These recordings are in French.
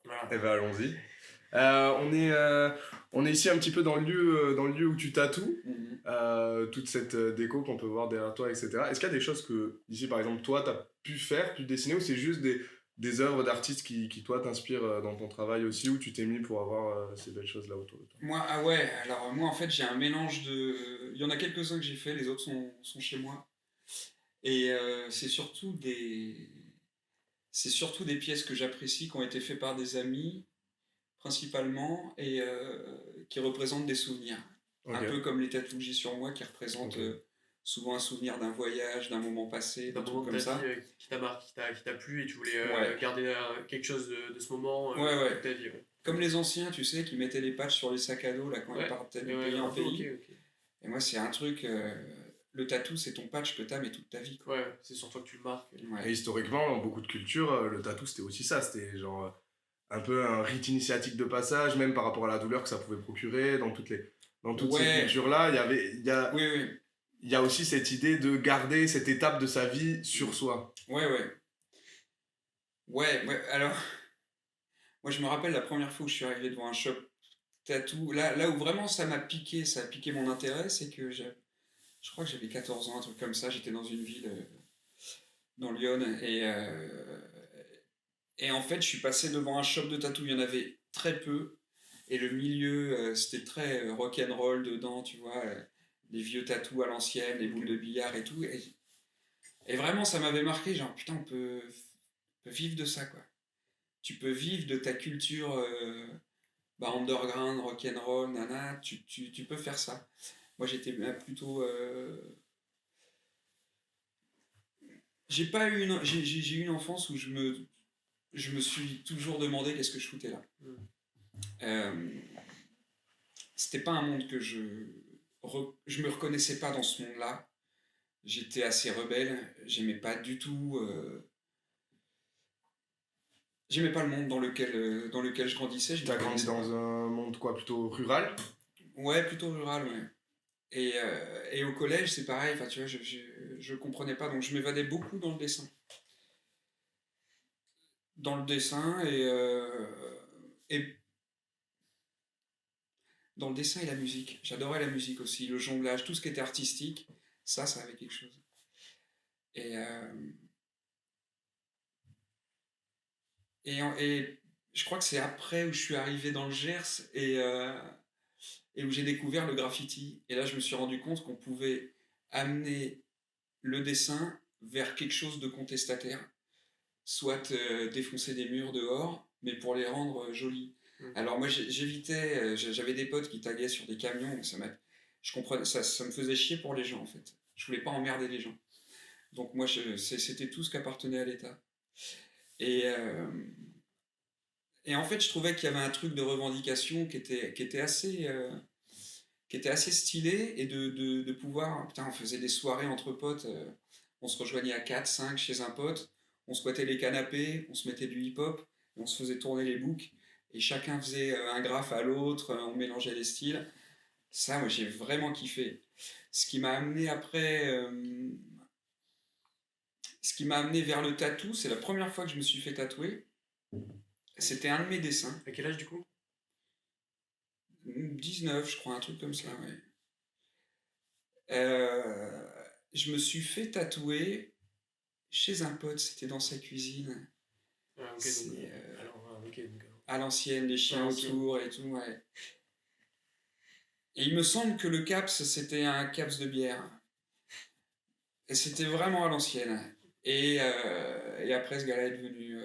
Voilà. Eh ben allons-y. On est ici un petit peu dans le lieu où tu tatoues, toute cette déco qu'on peut voir derrière toi, etc. Est-ce qu'il y a des choses que, ici par exemple, toi, tu as pu faire, pu dessiner, ou c'est juste des œuvres d'artistes qui toi, t'inspirent dans ton travail aussi, où tu t'es mis pour avoir ces belles choses là autour de toi? Moi, ah ouais, alors moi en fait j'ai un mélange de. Il y en a quelques-uns que j'ai fait, les autres sont chez moi. Et c'est surtout des pièces que j'apprécie, qui ont été faites par des amis, principalement, et qui représentent des souvenirs. Un peu Ok. comme les tatous que j'ai sur moi, qui représentent Ok. souvent un souvenir d'un voyage, d'un moment passé, D'un des moment trucs de comme ta vie ça. qui t'a marqué, qui t'a plu et tu voulais Ouais, garder quelque chose de ce moment ouais, ouais. toute ta vie. Ouais. Comme les anciens, tu sais, qui mettaient les patchs sur les sacs à dos là, quand ils Ouais, partaient de et ouais, pays en un peu, ok, pays. ok. Et moi, c'est un truc. Le tatou, c'est ton patch que t'as, mais toute ta vie, quoi. Ouais, c'est sur toi que tu le marques. Et Ouais. historiquement, dans beaucoup de cultures, le tatou c'était aussi ça. C'était genre un peu un rite initiatique de passage, même par rapport à la douleur que ça pouvait procurer. Dans toutes ces Ouais, cultures-là, oui, oui. il y a aussi cette idée de garder cette étape de sa vie sur soi. Ouais, ouais. Ouais, ouais. Alors, moi, je me rappelle la première fois où je suis arrivé devant un shop tatou. Là où vraiment ça a piqué mon intérêt, c'est que je crois que j'avais 14 ans, un truc comme ça. J'étais dans une ville dans Lyon et en fait, je suis passé devant un shop de tatou. Il y en avait très peu. Et le milieu, c'était très rock'n'roll dedans, tu vois. Les vieux tatous à l'ancienne, les boules de billard et tout. Et vraiment, ça m'avait marqué. Genre, putain, on peut vivre de ça, quoi. Tu peux vivre de ta culture underground, rock'n'roll, nana. Tu peux faire ça. Moi, j'étais plutôt. J'ai pas eu une, j'ai eu une enfance où je me suis toujours demandé qu'est-ce que je foutais là. Euh, C'était pas un monde que je me reconnaissais pas dans ce monde-là. J'étais assez rebelle. J'aimais pas du tout. J'aimais pas le monde dans lequel je grandissais. Je Tu me as grandi reconnaissais dans pas. un monde quoi, plutôt rural? Ouais, plutôt rural, ouais. Et au collège, c'est pareil. Enfin, tu vois, je comprenais pas, donc je m'évadais beaucoup dans le dessin. Dans le dessin et dans le dessin et la musique. J'adorais la musique aussi, le jonglage, tout ce qui était artistique, ça avait quelque chose. Et, euh, et je crois que c'est après où je suis arrivé dans le Gers et où j'ai découvert le graffiti. Et là, je me suis rendu compte qu'on pouvait amener le dessin vers quelque chose de contestataire, soit défoncer des murs dehors, mais pour les rendre jolis. Alors moi, j'évitais, j'avais des potes qui taguaient sur des camions, je comprenais, ça me faisait chier pour les gens en fait. Je voulais pas emmerder les gens. Donc moi, c'était tout ce qui appartenait à l'État. Et, euh, et en fait, je trouvais qu'il y avait un truc de revendication qui était assez stylé et de pouvoir. Putain, on faisait des soirées entre potes, on se rejoignait à 4 5 chez un pote, on squattait les canapés, on se mettait du hip-hop, on se faisait tourner les boucs et chacun faisait un graphe à l'autre, on mélangeait les styles. Ça, moi, j'ai vraiment kiffé. Ce qui m'a amené après. Ce qui m'a amené vers le tatou, c'est la première fois que je me suis fait tatouer. C'était un de mes dessins. À quel âge du coup? 19, je crois, un truc comme ça, ouais. Euh, je me suis fait tatouer chez un pote, c'était dans sa cuisine. Ah, ok, donc. C'est Alors, ok, donc. à l'ancienne, les chiens l'ancienne. autour et tout, ouais. Et il me semble que le caps, c'était un caps de bière. Et c'était vraiment à l'ancienne. Et après, ce gars-là est devenu.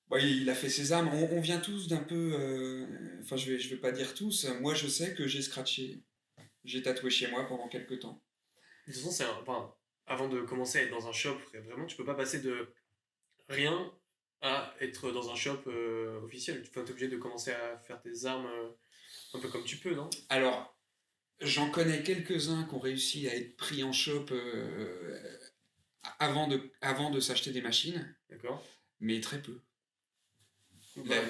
Bon, il a fait ses armes. On vient tous d'un peu. Enfin, je vais pas dire tous. Moi, je sais que j'ai scratché. J'ai tatoué chez moi pendant quelques temps. De toute façon, enfin, avant de commencer à être dans un shop, vraiment, tu peux pas passer de rien à être dans un shop officiel. Enfin, t'es obligé de commencer à faire tes armes un peu comme tu peux, non? Alors, j'en connais quelques-uns qui ont réussi à être pris en shop avant de s'acheter des machines, D'accord. mais très peu.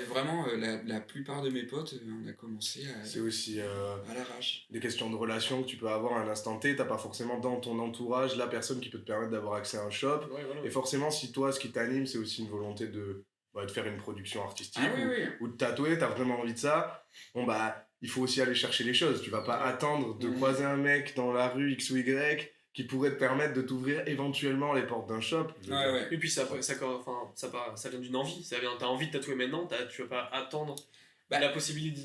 Vraiment, la plupart de mes potes, on a commencé C'est aussi à l'arrache. des questions de relations que tu peux avoir à un instant T. T'as pas forcément dans ton entourage la personne qui peut te permettre d'avoir accès à un shop. Ouais, voilà. Et forcément, si toi, ce qui t'anime, c'est aussi une volonté de faire une production artistique Ah oui, oui. ou de tatouer, t'as vraiment envie de ça, bon bah, il faut aussi aller chercher les choses. Tu vas pas attendre de croiser un mec dans la rue X ou Y qui pourrait te permettre de t'ouvrir éventuellement les portes d'un shop. Ouais. Et puis ça vient d'une envie. T'as envie de tatouer maintenant, tu vas pas attendre la possibilité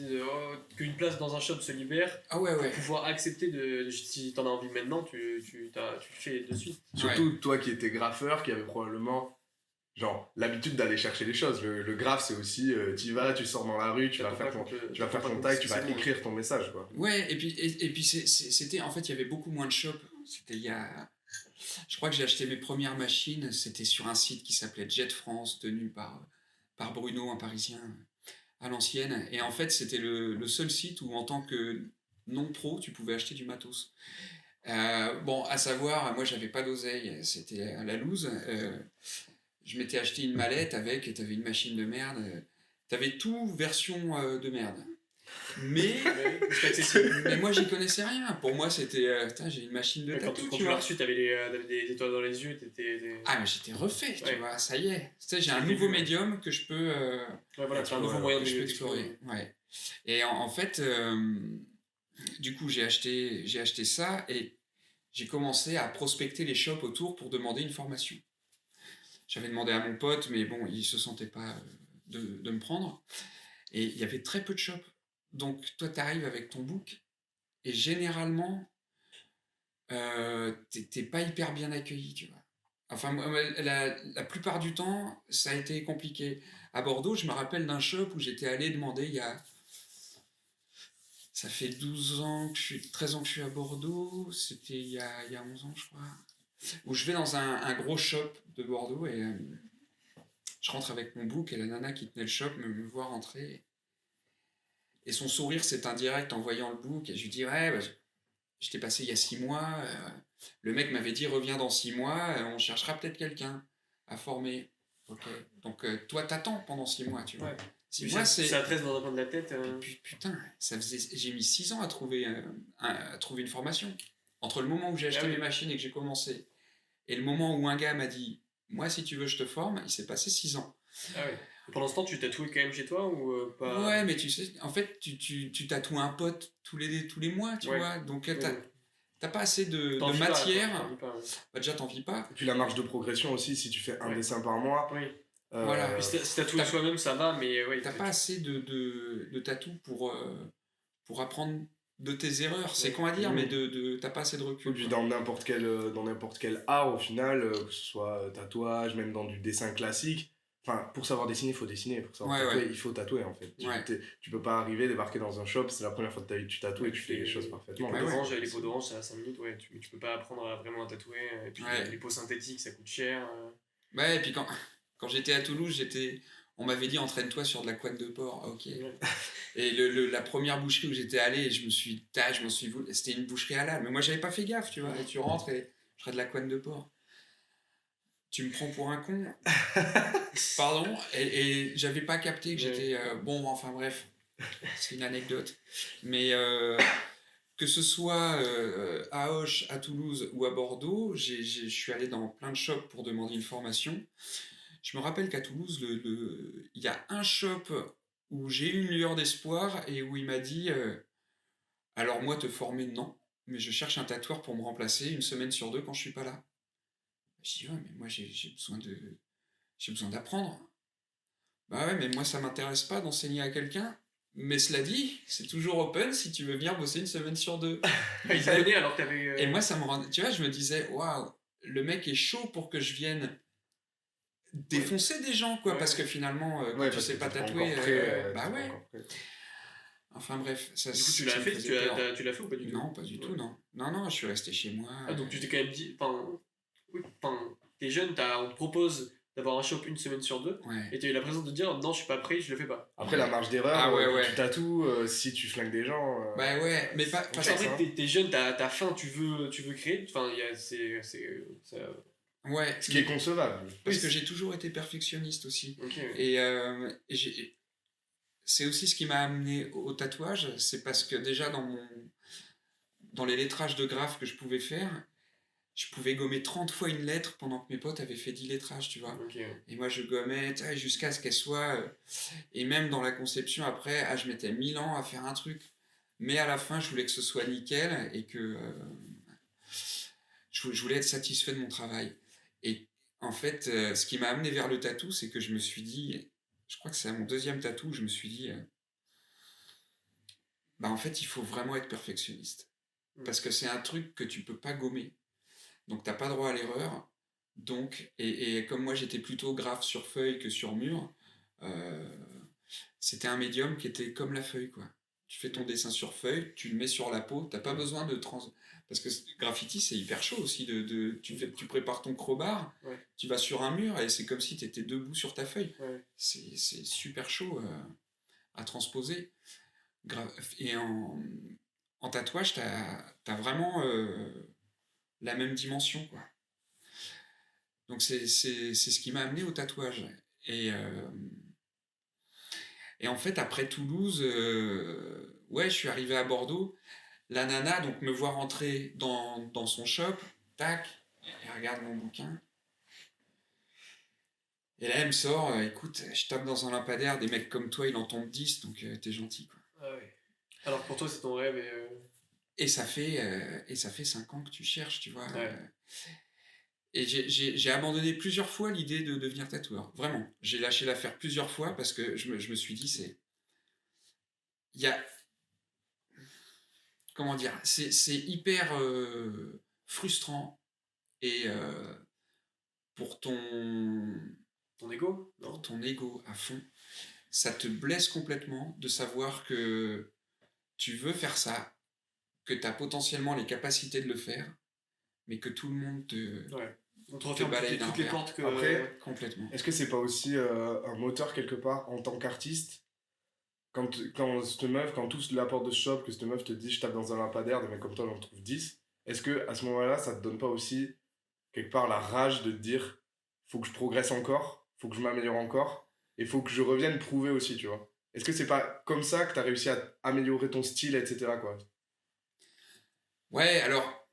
qu'une place dans un shop se libère pour pouvoir accepter si t'en as envie maintenant, tu le fais de suite. Surtout toi qui étais graffeur, qui avait probablement l'habitude d'aller chercher les choses. Le graphe, c'est aussi, tu vas, tu sors dans la rue, tu vas faire contact, tu vas écrire ton message, quoi. Ouais, et puis c'était, en fait, il y avait beaucoup moins de shops. C'était je crois que j'ai acheté mes premières machines, c'était sur un site qui s'appelait Jet France, tenu par Bruno, un Parisien, à l'ancienne. Et en fait, c'était le seul site où, en tant que non-pro, tu pouvais acheter du matos. Bon, à savoir, moi, j'avais pas d'oseille, c'était à la loose. Je m'étais acheté une mallette et t'avais une machine de merde. T'avais tout version de merde. Mais moi, j'y connaissais rien. Pour moi, c'était putain, j'ai une machine de tatou. Quand tu l'as reçu, t'avais des étoiles dans les yeux. Ah, mais j'étais refait, tu vois, ça y est. Tu sais, j'ai un nouveau médium que je peux. C'est un nouveau moyen de explorer. Ouais. Et en fait, du coup, j'ai acheté ça et j'ai commencé à prospecter les shops autour pour demander une formation. J'avais demandé à mon pote, mais bon, il se sentait pas de me prendre. Et il y avait très peu de shops. Donc, toi, tu arrives avec ton book, et généralement, t'es pas hyper bien accueilli, tu vois. Enfin, la plupart du temps, ça a été compliqué. À Bordeaux, je me rappelle d'un shop où j'étais allé demander ça fait 13 ans que je suis à Bordeaux, c'était il y a 11 ans, je crois. Où je vais dans un gros shop de Bordeaux et je rentre avec mon book et la nana qui tenait le shop me voit rentrer. Et son sourire, c'est indirect en voyant le book. Et je lui dis, ouais, bah, je t'ai passé il y a 6 mois. Le mec m'avait dit, reviens dans 6 mois, on cherchera peut-être quelqu'un à former. Ok. Donc toi, t'attends pendant 6 mois, tu vois. Ouais. 6 mois, c'est. Ça reste dans un coin de la tête. Putain, j'ai mis 6 ans à trouver une formation. Entre le moment où j'ai acheté mes machines et que j'ai commencé, et le moment où un gars m'a dit, moi, si tu veux, je te forme, il s'est passé 6 ans. Ah ouais. Pendant ce temps, tu tatouais quand même chez toi ou pas? Ouais, mais tu sais, en fait, tu tatoues un pote tous les mois, tu vois. Donc, t'as pas assez de matière. Bah, déjà, t'en vis pas. Et puis la marge de progression aussi, si tu fais un dessin par mois. Oui. Voilà. Si tatouer soi-même, ça va, mais ouais. T'as pas assez de tatou pour apprendre de tes erreurs. C'est con à dire, mais t'as pas assez de recul. Et puis dans n'importe quel art, au final, que ce soit tatouage, même dans du dessin classique, enfin, pour savoir dessiner, il faut dessiner. Pour savoir tatouer, il faut tatouer, en fait. Tu peux pas débarquer dans un shop, c'est la première fois de ta vie que tu tatoues et tu fais les choses parfaitement. Les peaux d'orange, c'est à 5 minutes, tu peux pas apprendre vraiment à tatouer. Et puis les peaux synthétiques, ça coûte cher. Ouais, et puis quand j'étais à Toulouse, on m'avait dit entraîne-toi sur de la couenne de porc. Ok. Ouais. Et la première boucherie où j'étais allé, c'était une boucherie halal. Mais moi, j'avais pas fait gaffe, tu vois. Et tu rentres et je serais de la couenne de porc. Tu me prends pour un con. Pardon. Et j'avais pas capté que j'étais. Bon, enfin bref. C'est une anecdote. Mais que ce soit à Auch, à Toulouse ou à Bordeaux, je suis allé dans plein de shops pour demander une formation. Je me rappelle qu'à Toulouse, il y a un shop où j'ai eu une lueur d'espoir et où il m'a dit alors moi, te former, non, mais je cherche un tatoueur pour me remplacer 1 semaine sur 2 quand je suis pas là. Je dis ouais, mais moi j'ai besoin d'apprendre. Bah ouais, mais moi ça m'intéresse pas d'enseigner à quelqu'un. Mais cela dit, c'est toujours open si tu veux venir bosser 1 semaine sur 2. Alors et moi ça me rendait, tu vois, je me disais waouh, le mec est chaud pour que je vienne défoncer des gens, quoi, parce que finalement quand tu sais pas tatouer, bah ouais. Enfin bref, ça. Du coup, tu l'as fait, tu l'as fait ou pas du tout? Non, pas du tout, non. Non, je suis resté chez moi. Ah, donc tu t'es quand même dit, t'es jeune, on te propose d'avoir un shop une semaine sur deux, et tu as eu la présence de dire non, je suis pas prêt, je le fais pas. Après, la marge d'erreur, tu tatoues, si tu flingues des gens. Bah ouais, mais pas parce qu'en fait, t'es jeune, t'as faim, tu veux créer, enfin, ça... Ouais. Ce qui est concevable. Parce que j'ai toujours été perfectionniste aussi. Et c'est aussi ce qui m'a amené au tatouage, c'est parce que déjà dans les lettrages de graphes que je pouvais faire, je pouvais gommer 30 fois une lettre pendant que mes potes avaient fait 10 lettrages, tu vois. Et moi, je gommais jusqu'à ce qu'elle soit... et même dans la conception, après, je mettais 1000 ans à faire un truc. Mais à la fin, je voulais que ce soit nickel et que... je voulais être satisfait de mon travail. Et en fait, ce qui m'a amené vers le tatou, c'est que je me suis dit... Je crois que c'est à mon deuxième tatou où je me suis dit... en fait, il faut vraiment être perfectionniste. Parce que c'est un truc que tu peux pas gommer. Donc t'as pas droit à l'erreur. Donc, et comme moi j'étais plutôt graphe sur feuille que sur mur, c'était un médium qui était comme la feuille, quoi. Tu fais ton dessin sur feuille, tu le mets sur la peau, t'as pas besoin de parce que graffiti c'est hyper chaud aussi, tu prépares ton crowbar, tu vas sur un mur et c'est comme si t'étais debout sur ta feuille. C'est super chaud à transposer. Et en tatouage, t'as vraiment la même dimension, quoi. Donc c'est ce qui m'a amené au tatouage. Et en fait, après Toulouse, je suis arrivé à Bordeaux. La nana, donc, me voit rentrer dans son shop, tac, elle regarde mon bouquin. Et là, elle me sort, écoute, je tape dans un lampadaire, des mecs comme toi, il en tombe 10, donc t'es gentil, quoi. Ah ouais. Alors pour toi, c'est ton rêve et ça fait 5 ans que tu cherches, tu vois. Et j'ai abandonné plusieurs fois l'idée de devenir tatoueur. Vraiment. J'ai lâché l'affaire plusieurs fois parce que je me suis dit, il y a... Comment dire, c'est hyper frustrant et pour ton ego, pour ton ego à fond, ça te blesse complètement de savoir que tu veux faire ça, que tu as potentiellement les capacités de le faire, mais que tout le monde te balaye toutes les portes que... Après, complètement. Est-ce que c'est pas aussi un moteur quelque part en tant qu'artiste? Quand cette meuf, quand tous la porte de ce shop, que cette meuf te dit je tape dans un lampadaire, des mecs comme toi j'en trouve 10, est-ce que à ce moment-là ça te donne pas aussi quelque part la rage de te dire faut que je progresse encore, faut que je m'améliore encore, et faut que je revienne prouver aussi, tu vois? Est-ce que c'est pas comme ça que t'as réussi à améliorer ton style, etc., quoi? Ouais, alors,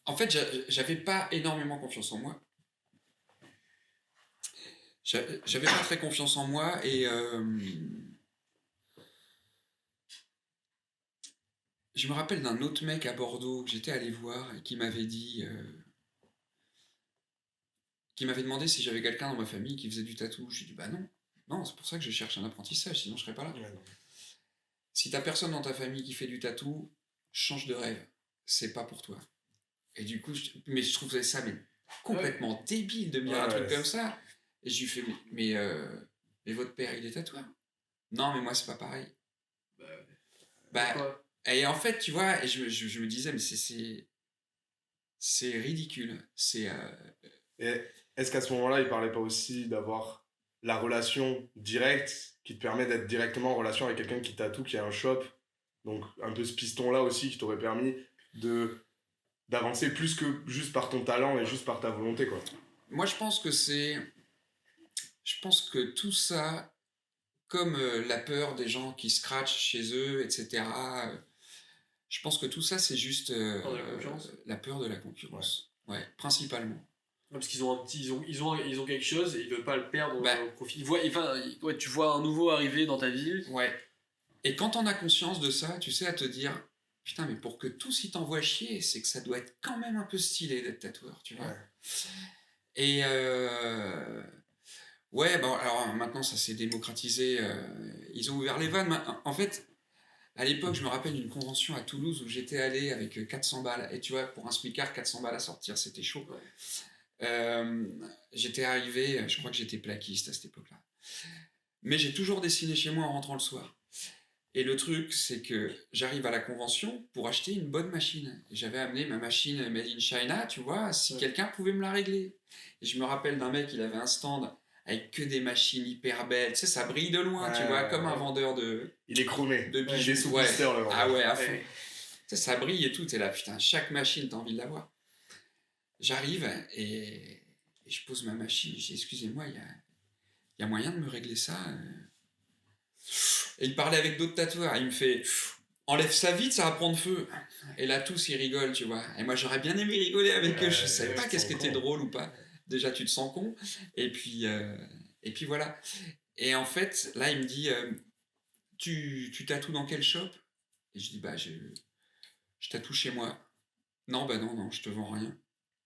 en fait, j'avais pas énormément confiance en moi. J'avais pas très confiance en moi et je me rappelle d'un autre mec à Bordeaux que j'étais allé voir et qui m'avait dit... qui m'avait demandé si j'avais quelqu'un dans ma famille qui faisait du tatou. Je lui ai dit, bah non. Non, c'est pour ça que je cherche un apprentissage, sinon je serais pas là. Ouais, si t'as personne dans ta famille qui fait du tatou, change de rêve. C'est pas pour toi. Et du coup, mais je trouvais ça complètement débile de me dire un truc comme ça. Et je lui fais, mais votre père, il est tatoueur? Non, mais moi, c'est pas pareil. Et en fait, tu vois, et je me disais, mais c'est ridicule. Et est-ce qu'à ce moment-là, il parlait pas aussi d'avoir la relation directe qui te permet d'être directement en relation avec quelqu'un qui tatoue, qui a un shop, donc un peu ce piston-là aussi qui t'aurait permis d'avancer plus que juste par ton talent et juste par ta volonté, quoi? Moi, je pense que tout ça, comme la peur des gens qui scratchent chez eux, etc., je pense que tout ça, c'est juste la peur de la concurrence. Ouais, principalement. Parce qu'ils ont ils ont quelque chose et ils veulent pas le perdre au profit. Tu vois un nouveau arriver dans ta ville. Ouais. Et quand on a conscience de ça, tu sais, à te dire, putain, mais pour que tous ils t'envoient chier, c'est que ça doit être quand même un peu stylé d'être tatoueur, tu vois. Ouais. Et alors maintenant ça s'est démocratisé, ils ont ouvert les vannes. En fait, à l'époque, je me rappelle d'une convention à Toulouse où j'étais allé avec 400 balles. Et tu vois, pour un smicard, 400 balles à sortir, c'était chaud. Ouais. J'étais arrivé, je crois que j'étais plaquiste à cette époque-là. Mais j'ai toujours dessiné chez moi en rentrant le soir. Et le truc, c'est que j'arrive à la convention pour acheter une bonne machine. Et j'avais amené ma machine made in China, tu vois, si quelqu'un pouvait me la régler. Et je me rappelle d'un mec, il avait un stand avec que des machines hyper belles. Tu sais, ça brille de loin, tu vois, comme un vendeur de... Il est chromé. De bijoux. Il est sous blister, le vendeur. Ah ouais, à fond. Tu sais, ça brille et tout, t'es là, putain, chaque machine, t'as envie de l'avoir. J'arrive et je pose ma machine, je dis, excusez-moi, il y a moyen de me régler ça Et il parlait avec d'autres tatoueurs, il me fait, enlève ça vite, ça va prendre feu. Et là, tous, ils rigolent, tu vois. Et moi, j'aurais bien aimé rigoler avec eux, je savais pas qu'est-ce qui était drôle ou pas. Déjà, tu te sens con. Et puis voilà. Et en fait, là, il me dit, tu tatoues dans quel shop? Et je dis, bah, je tatoue chez moi. Non, bah non, je te vends rien.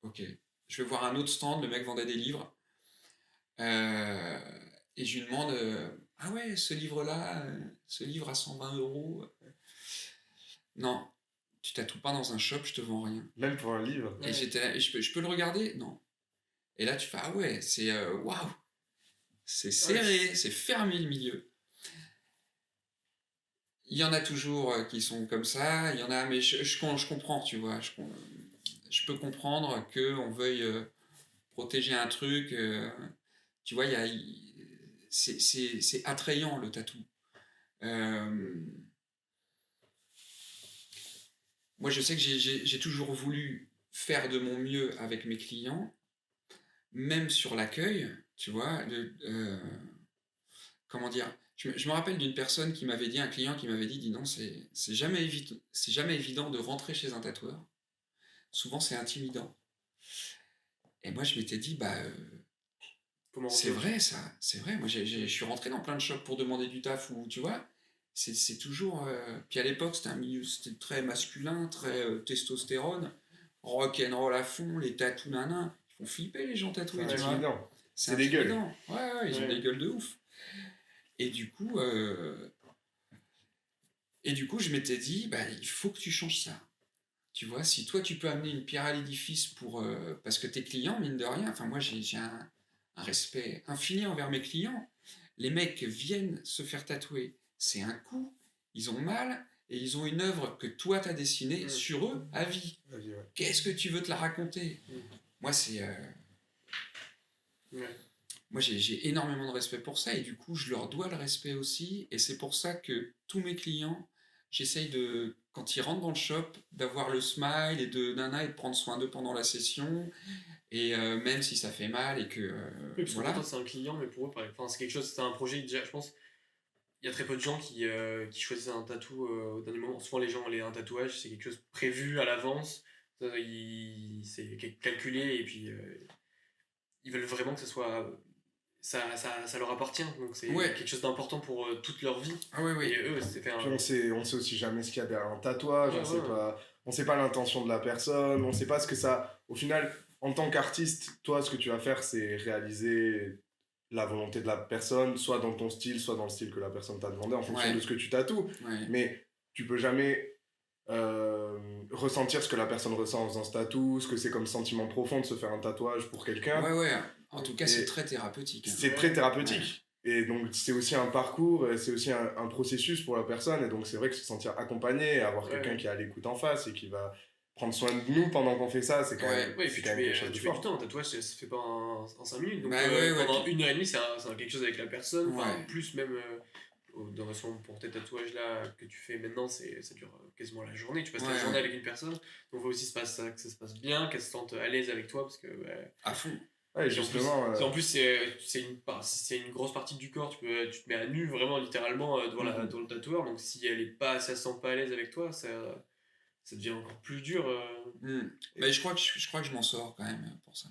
Ok. Je vais voir un autre stand, le mec vendait des livres. Et je lui demande, ah ouais, ce livre-là, ce livre à 120 €. Non, tu tatoues pas dans un shop, je te vends rien. Même pour un livre. Et j'étais là, je peux le regarder? Non. Et là, tu fais, ah ouais, c'est waouh, c'est serré, c'est fermé le milieu. Il y en a toujours qui sont comme ça, il y en a, mais je comprends, tu vois, je peux comprendre qu'on veuille protéger un truc, tu vois, c'est attrayant le tatou. Moi, je sais que j'ai toujours voulu faire de mon mieux avec mes clients, même sur l'accueil, tu vois, comment dire, je me rappelle d'une personne qui m'avait dit, un client qui m'avait dit, dis non, c'est jamais évident de rentrer chez un tatoueur. Souvent, c'est intimidant. Et moi, je m'étais dit, bah, c'est vrai ça, c'est vrai. Moi, je suis rentré dans plein de shops pour demander du taf, ou tu vois, c'est toujours. Puis à l'époque, c'était un milieu, c'était très masculin, très testostérone, rock'n'roll à fond, les tatous nanas. Ils font flipper les gens tatoués, tu vois. C'est des gueules. Ouais, ils ont des gueules de ouf. Et du coup, je m'étais dit, bah, il faut que tu changes ça. Tu vois, si toi, tu peux amener une pierre à l'édifice pour... parce que tes clients, mine de rien, enfin moi, j'ai un respect infini envers mes clients. Les mecs viennent se faire tatouer. C'est un coup, ils ont mal, et ils ont une œuvre que toi, t'as dessinée sur eux à vie. Qu'est-ce que tu veux te la raconter? Moi, c'est... Moi, j'ai énormément de respect pour ça, et du coup, je leur dois le respect aussi, et c'est pour ça que tous mes clients, j'essaye de, quand ils rentrent dans le shop, d'avoir le smile et de prendre soin d'eux pendant la session, et même si ça fait mal, et que... oui, parce que pour toi, c'est un client, mais pour eux, enfin, c'est quelque chose, c'est un projet, déjà, je pense, il y a très peu de gens qui choisissent un tatou au dernier moment. Souvent, un tatouage, c'est quelque chose prévu à l'avance, c'est calculé, et puis ils veulent vraiment que ce soit... Ça leur appartient, donc c'est quelque chose d'important pour toute leur vie. Ah oui. Et eux, c'était on sait aussi jamais ce qu'il y a derrière un tatouage, on sait pas l'intention de la personne, on sait pas ce que ça... Au final, en tant qu'artiste, toi, ce que tu vas faire, c'est réaliser la volonté de la personne, soit dans ton style, soit dans le style que la personne t'a demandé, en fonction de ce que tu tatoues. Mais tu peux jamais ressentir ce que la personne ressent en faisant ce tatou, ce que c'est comme sentiment profond de se faire un tatouage pour quelqu'un. En tout cas, c'est très thérapeutique. C'est très thérapeutique. Et donc, c'est aussi un parcours, c'est aussi un processus pour la personne. Et donc, c'est vrai que se sentir accompagné, avoir quelqu'un qui est à l'écoute en face et qui va prendre soin de nous pendant qu'on fait ça, c'est quand même, et puis quelque chose de fort. Tu mets du temps, un tatouage, ça se fait pas en 5 minutes. Donc, pendant 1h30, c'est quelque chose avec la personne. Plus même, pour tes tatouages là que tu fais maintenant, ça dure quasiment la journée. Tu passes la journée avec une personne. Donc, il faut aussi que ça se passe bien, qu'elle se sente à l'aise avec toi. Parce que, à fond. Ouais, justement. En plus, c'est une grosse partie du corps. Tu te mets à nu, vraiment, littéralement, devant le tatoueur. Donc, si elle se sent pas à l'aise avec toi, ça devient encore plus dur. Mais je crois que je m'en sors quand même pour ça.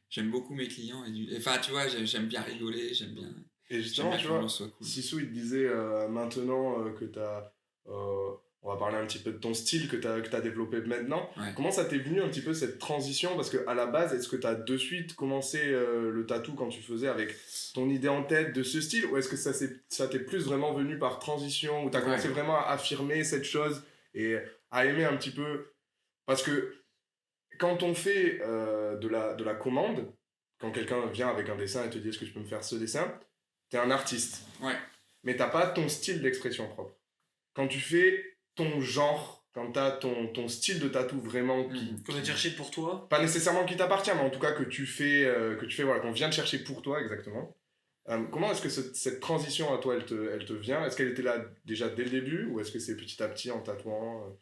J'aime beaucoup mes clients. Enfin, tu vois, j'aime bien rigoler, j'aime bien. Et justement, tu vois, cool. Sissou, il te disait maintenant que tu as. On va parler un petit peu de ton style que tu as développé maintenant. Comment ça t'est venu un petit peu cette transition? Parce qu'à la base, est-ce que tu as de suite commencé le tatou quand tu faisais avec ton idée en tête de ce style? Ou est-ce que ça t'est plus vraiment venu par transition? Ou tu as commencé vraiment à affirmer cette chose et à aimer un petit peu? Parce que quand on fait de la commande, quand quelqu'un vient avec un dessin et te dit est-ce que tu peux me faire ce dessin, t'es un artiste. Mais t'as pas ton style d'expression propre. Quand tu fais ton genre quand t'as ton style de tatou vraiment qu'on a cherché pour toi. Pas nécessairement qui t'appartient, mais en tout cas que tu fais voilà, qu'on vient de chercher pour toi exactement. Comment est-ce que cette transition à toi, elle te vient? Est-ce qu'elle était là déjà dès le début ou est-ce que c'est petit à petit en tatouant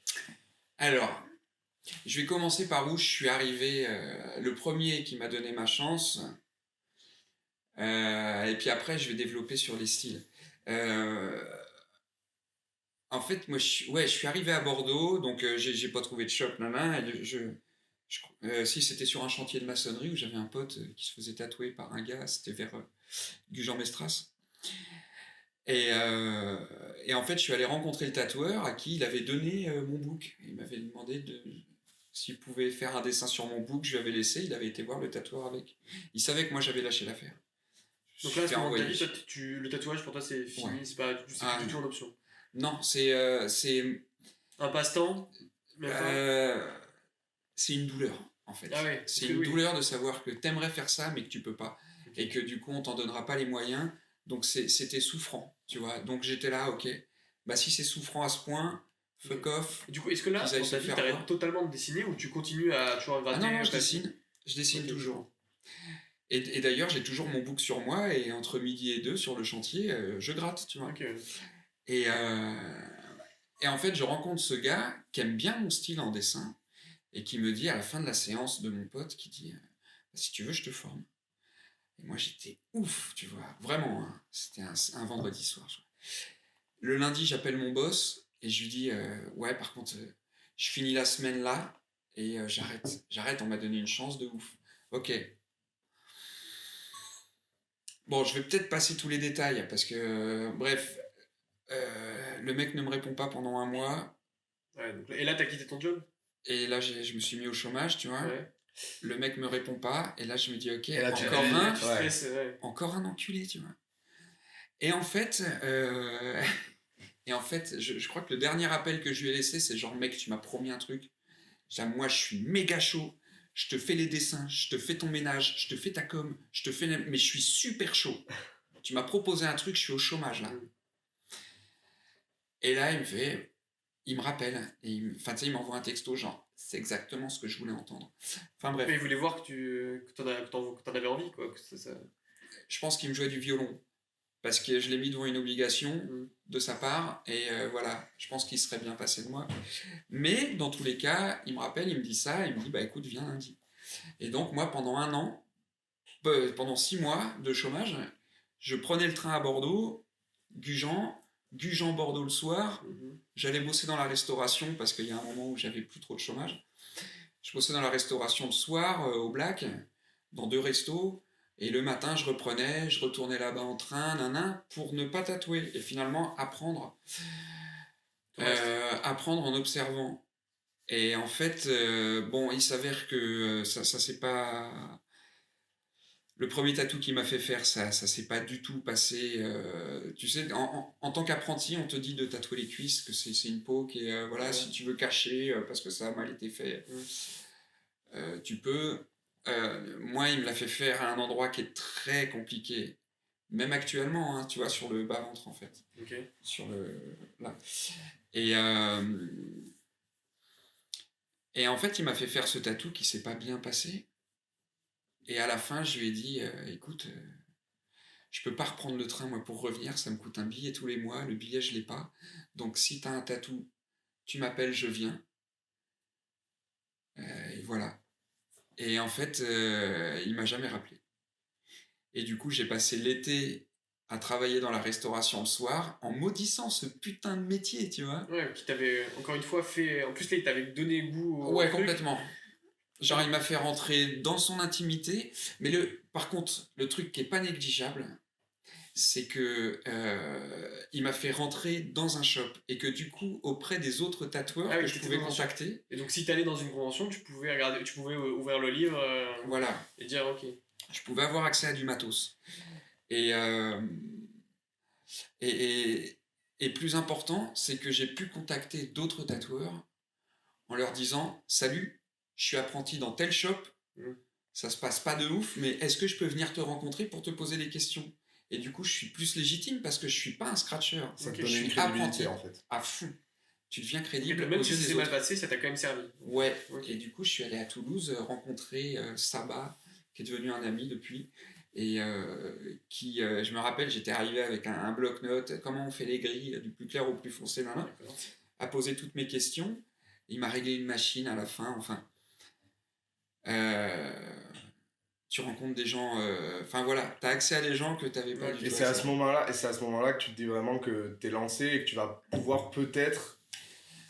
Alors, je vais commencer par où je suis arrivé. Le premier qui m'a donné ma chance. Et puis après, je vais développer sur les styles. En fait, moi, je suis arrivé à Bordeaux, donc j'ai pas trouvé de shop, si c'était sur un chantier de maçonnerie où j'avais un pote qui se faisait tatouer par un gars, c'était vers Gujan-Mestras. Et en fait, je suis allé rencontrer le tatoueur à qui il avait donné mon book. Il m'avait demandé s'il pouvait faire un dessin sur mon book, je lui avais laissé, il avait été voir le tatoueur avec. Il savait que moi j'avais lâché l'affaire. Donc là, à ce moment de ta vie, le tatouage pour toi c'est fini, ouais. C'est pas du tout en option. Non, c'est un passe-temps. C'est une douleur en fait. Ah ouais, c'est une douleur de savoir que t'aimerais faire ça mais que tu peux pas. Okay. Et que du coup on t'en donnera pas les moyens. Donc c'était souffrant, tu vois. Donc j'étais là, ok. Bah si c'est souffrant à ce point, fuck off. Et du coup, est-ce que là, dans ta vie, t'arrêtes totalement de dessiner ou tu continues à toujours gratter? Ah non, je dessine toujours. Et d'ailleurs, j'ai toujours mon book sur moi et entre midi et 2 sur le chantier, je gratte, tu vois. Okay. Et en fait, je rencontre ce gars qui aime bien mon style en dessin et qui me dit à la fin de la séance de mon pote, qui dit si tu veux, je te forme. Et moi, j'étais ouf, tu vois, vraiment. Hein. C'était un vendredi soir. Le lundi, j'appelle mon boss et je lui dis ouais, par contre, je finis la semaine là et j'arrête. On m'a donné une chance de ouf. Ok. Bon, je vais peut-être passer tous les détails parce que, bref, le mec ne me répond pas pendant un mois. Ouais, donc, et là, t'as quitté ton job? Et là, je me suis mis au chômage, tu vois. Ouais. Le mec me répond pas. Et là, je me dis, ok, là, encore un enculé, tu vois. Et en fait, je crois que le dernier appel que je lui ai laissé, c'est genre, mec, tu m'as promis un truc. Moi, je suis méga chaud. Je te fais les dessins, je te fais ton ménage, je te fais ta com, mais je suis super chaud. Tu m'as proposé un truc, je suis au chômage là. Et là, il me rappelle, et il m'envoie un texto genre, c'est exactement ce que je voulais entendre. Enfin bref. Mais il voulait voir que t'en avais envie, quoi. Ça... Je pense qu'il me jouait du violon, parce que je l'ai mis devant une obligation de sa part, et voilà, je pense qu'il serait bien passé de moi. Mais dans tous les cas, il me rappelle, il me dit ça, il me dit, bah écoute, viens lundi. Et donc moi, pendant 1 an, pendant 6 mois de chômage, je prenais le train à Bordeaux, Gujan-Bordeaux le soir, j'allais bosser dans la restauration, parce qu'il y a un moment où j'avais plus trop de chômage. Je bossais dans la restauration le soir, au Black, dans 2 restos, et le matin, je retournais là-bas en train, pour ne pas tatouer, et finalement apprendre en observant. Et en fait, il s'avère que ça c'est pas... Le premier tatou qu'il m'a fait faire, ça s'est pas du tout passé. Tu sais, en tant qu'apprenti, on te dit de tatouer les cuisses, que c'est une peau qui est... voilà, si tu veux cacher, parce que ça a mal été fait, tu peux... moi, il me l'a fait faire à un endroit qui est très compliqué. Même actuellement, hein, tu vois, sur le bas-ventre, en fait. Okay. Sur le... là. Et en fait, il m'a fait faire ce tatou qui s'est pas bien passé. Et à la fin, je lui ai dit, écoute, je peux pas reprendre le train, moi, pour revenir, ça me coûte un billet tous les mois, le billet, je l'ai pas. Donc, si t'as un tatou, tu m'appelles, je viens. Et voilà. Et en fait, il m'a jamais rappelé. Et du coup, j'ai passé l'été à travailler dans la restauration le soir en maudissant ce putain de métier, tu vois. Ouais, qui t'avait encore une fois fait... En plus, là, il t'avait donné goût au ouais, truc. Complètement. Genre, il m'a fait rentrer dans son intimité. Mais par contre, le truc qui est pas négligeable, c'est que il m'a fait rentrer dans un shop. Et que du coup, auprès des autres tatoueurs que je pouvais contacter... Et donc, si t'allais dans une convention, tu pouvais ouvrir le livre voilà. Et dire, ok. Je pouvais avoir accès à du matos. Et plus important, c'est que j'ai pu contacter d'autres tatoueurs en leur disant « Salut, je suis apprenti dans tel shop, ça se passe pas de ouf, mais est-ce que je peux venir te rencontrer pour te poser des questions ?» Et du coup, je suis plus légitime parce que je suis pas un scratcher. Ça te donne une crédibilité, en fait. À fond. tu deviens crédible. Même si c'est mal passé, ça t'a quand même servi. Ouais, et du coup, je suis allé à Toulouse rencontrer Saba, qui est devenu un ami depuis. Et je me rappelle, j'étais arrivé avec un bloc-notes, comment on fait les grilles du plus clair au plus foncé, à poser toutes mes questions. Il m'a réglé une machine à la fin, enfin. Tu rencontres des gens, enfin voilà, tu as accès à des gens que tu n'avais pas du tout. Et c'est à ce moment-là que tu te dis vraiment que tu es lancé et que tu vas pouvoir peut-être,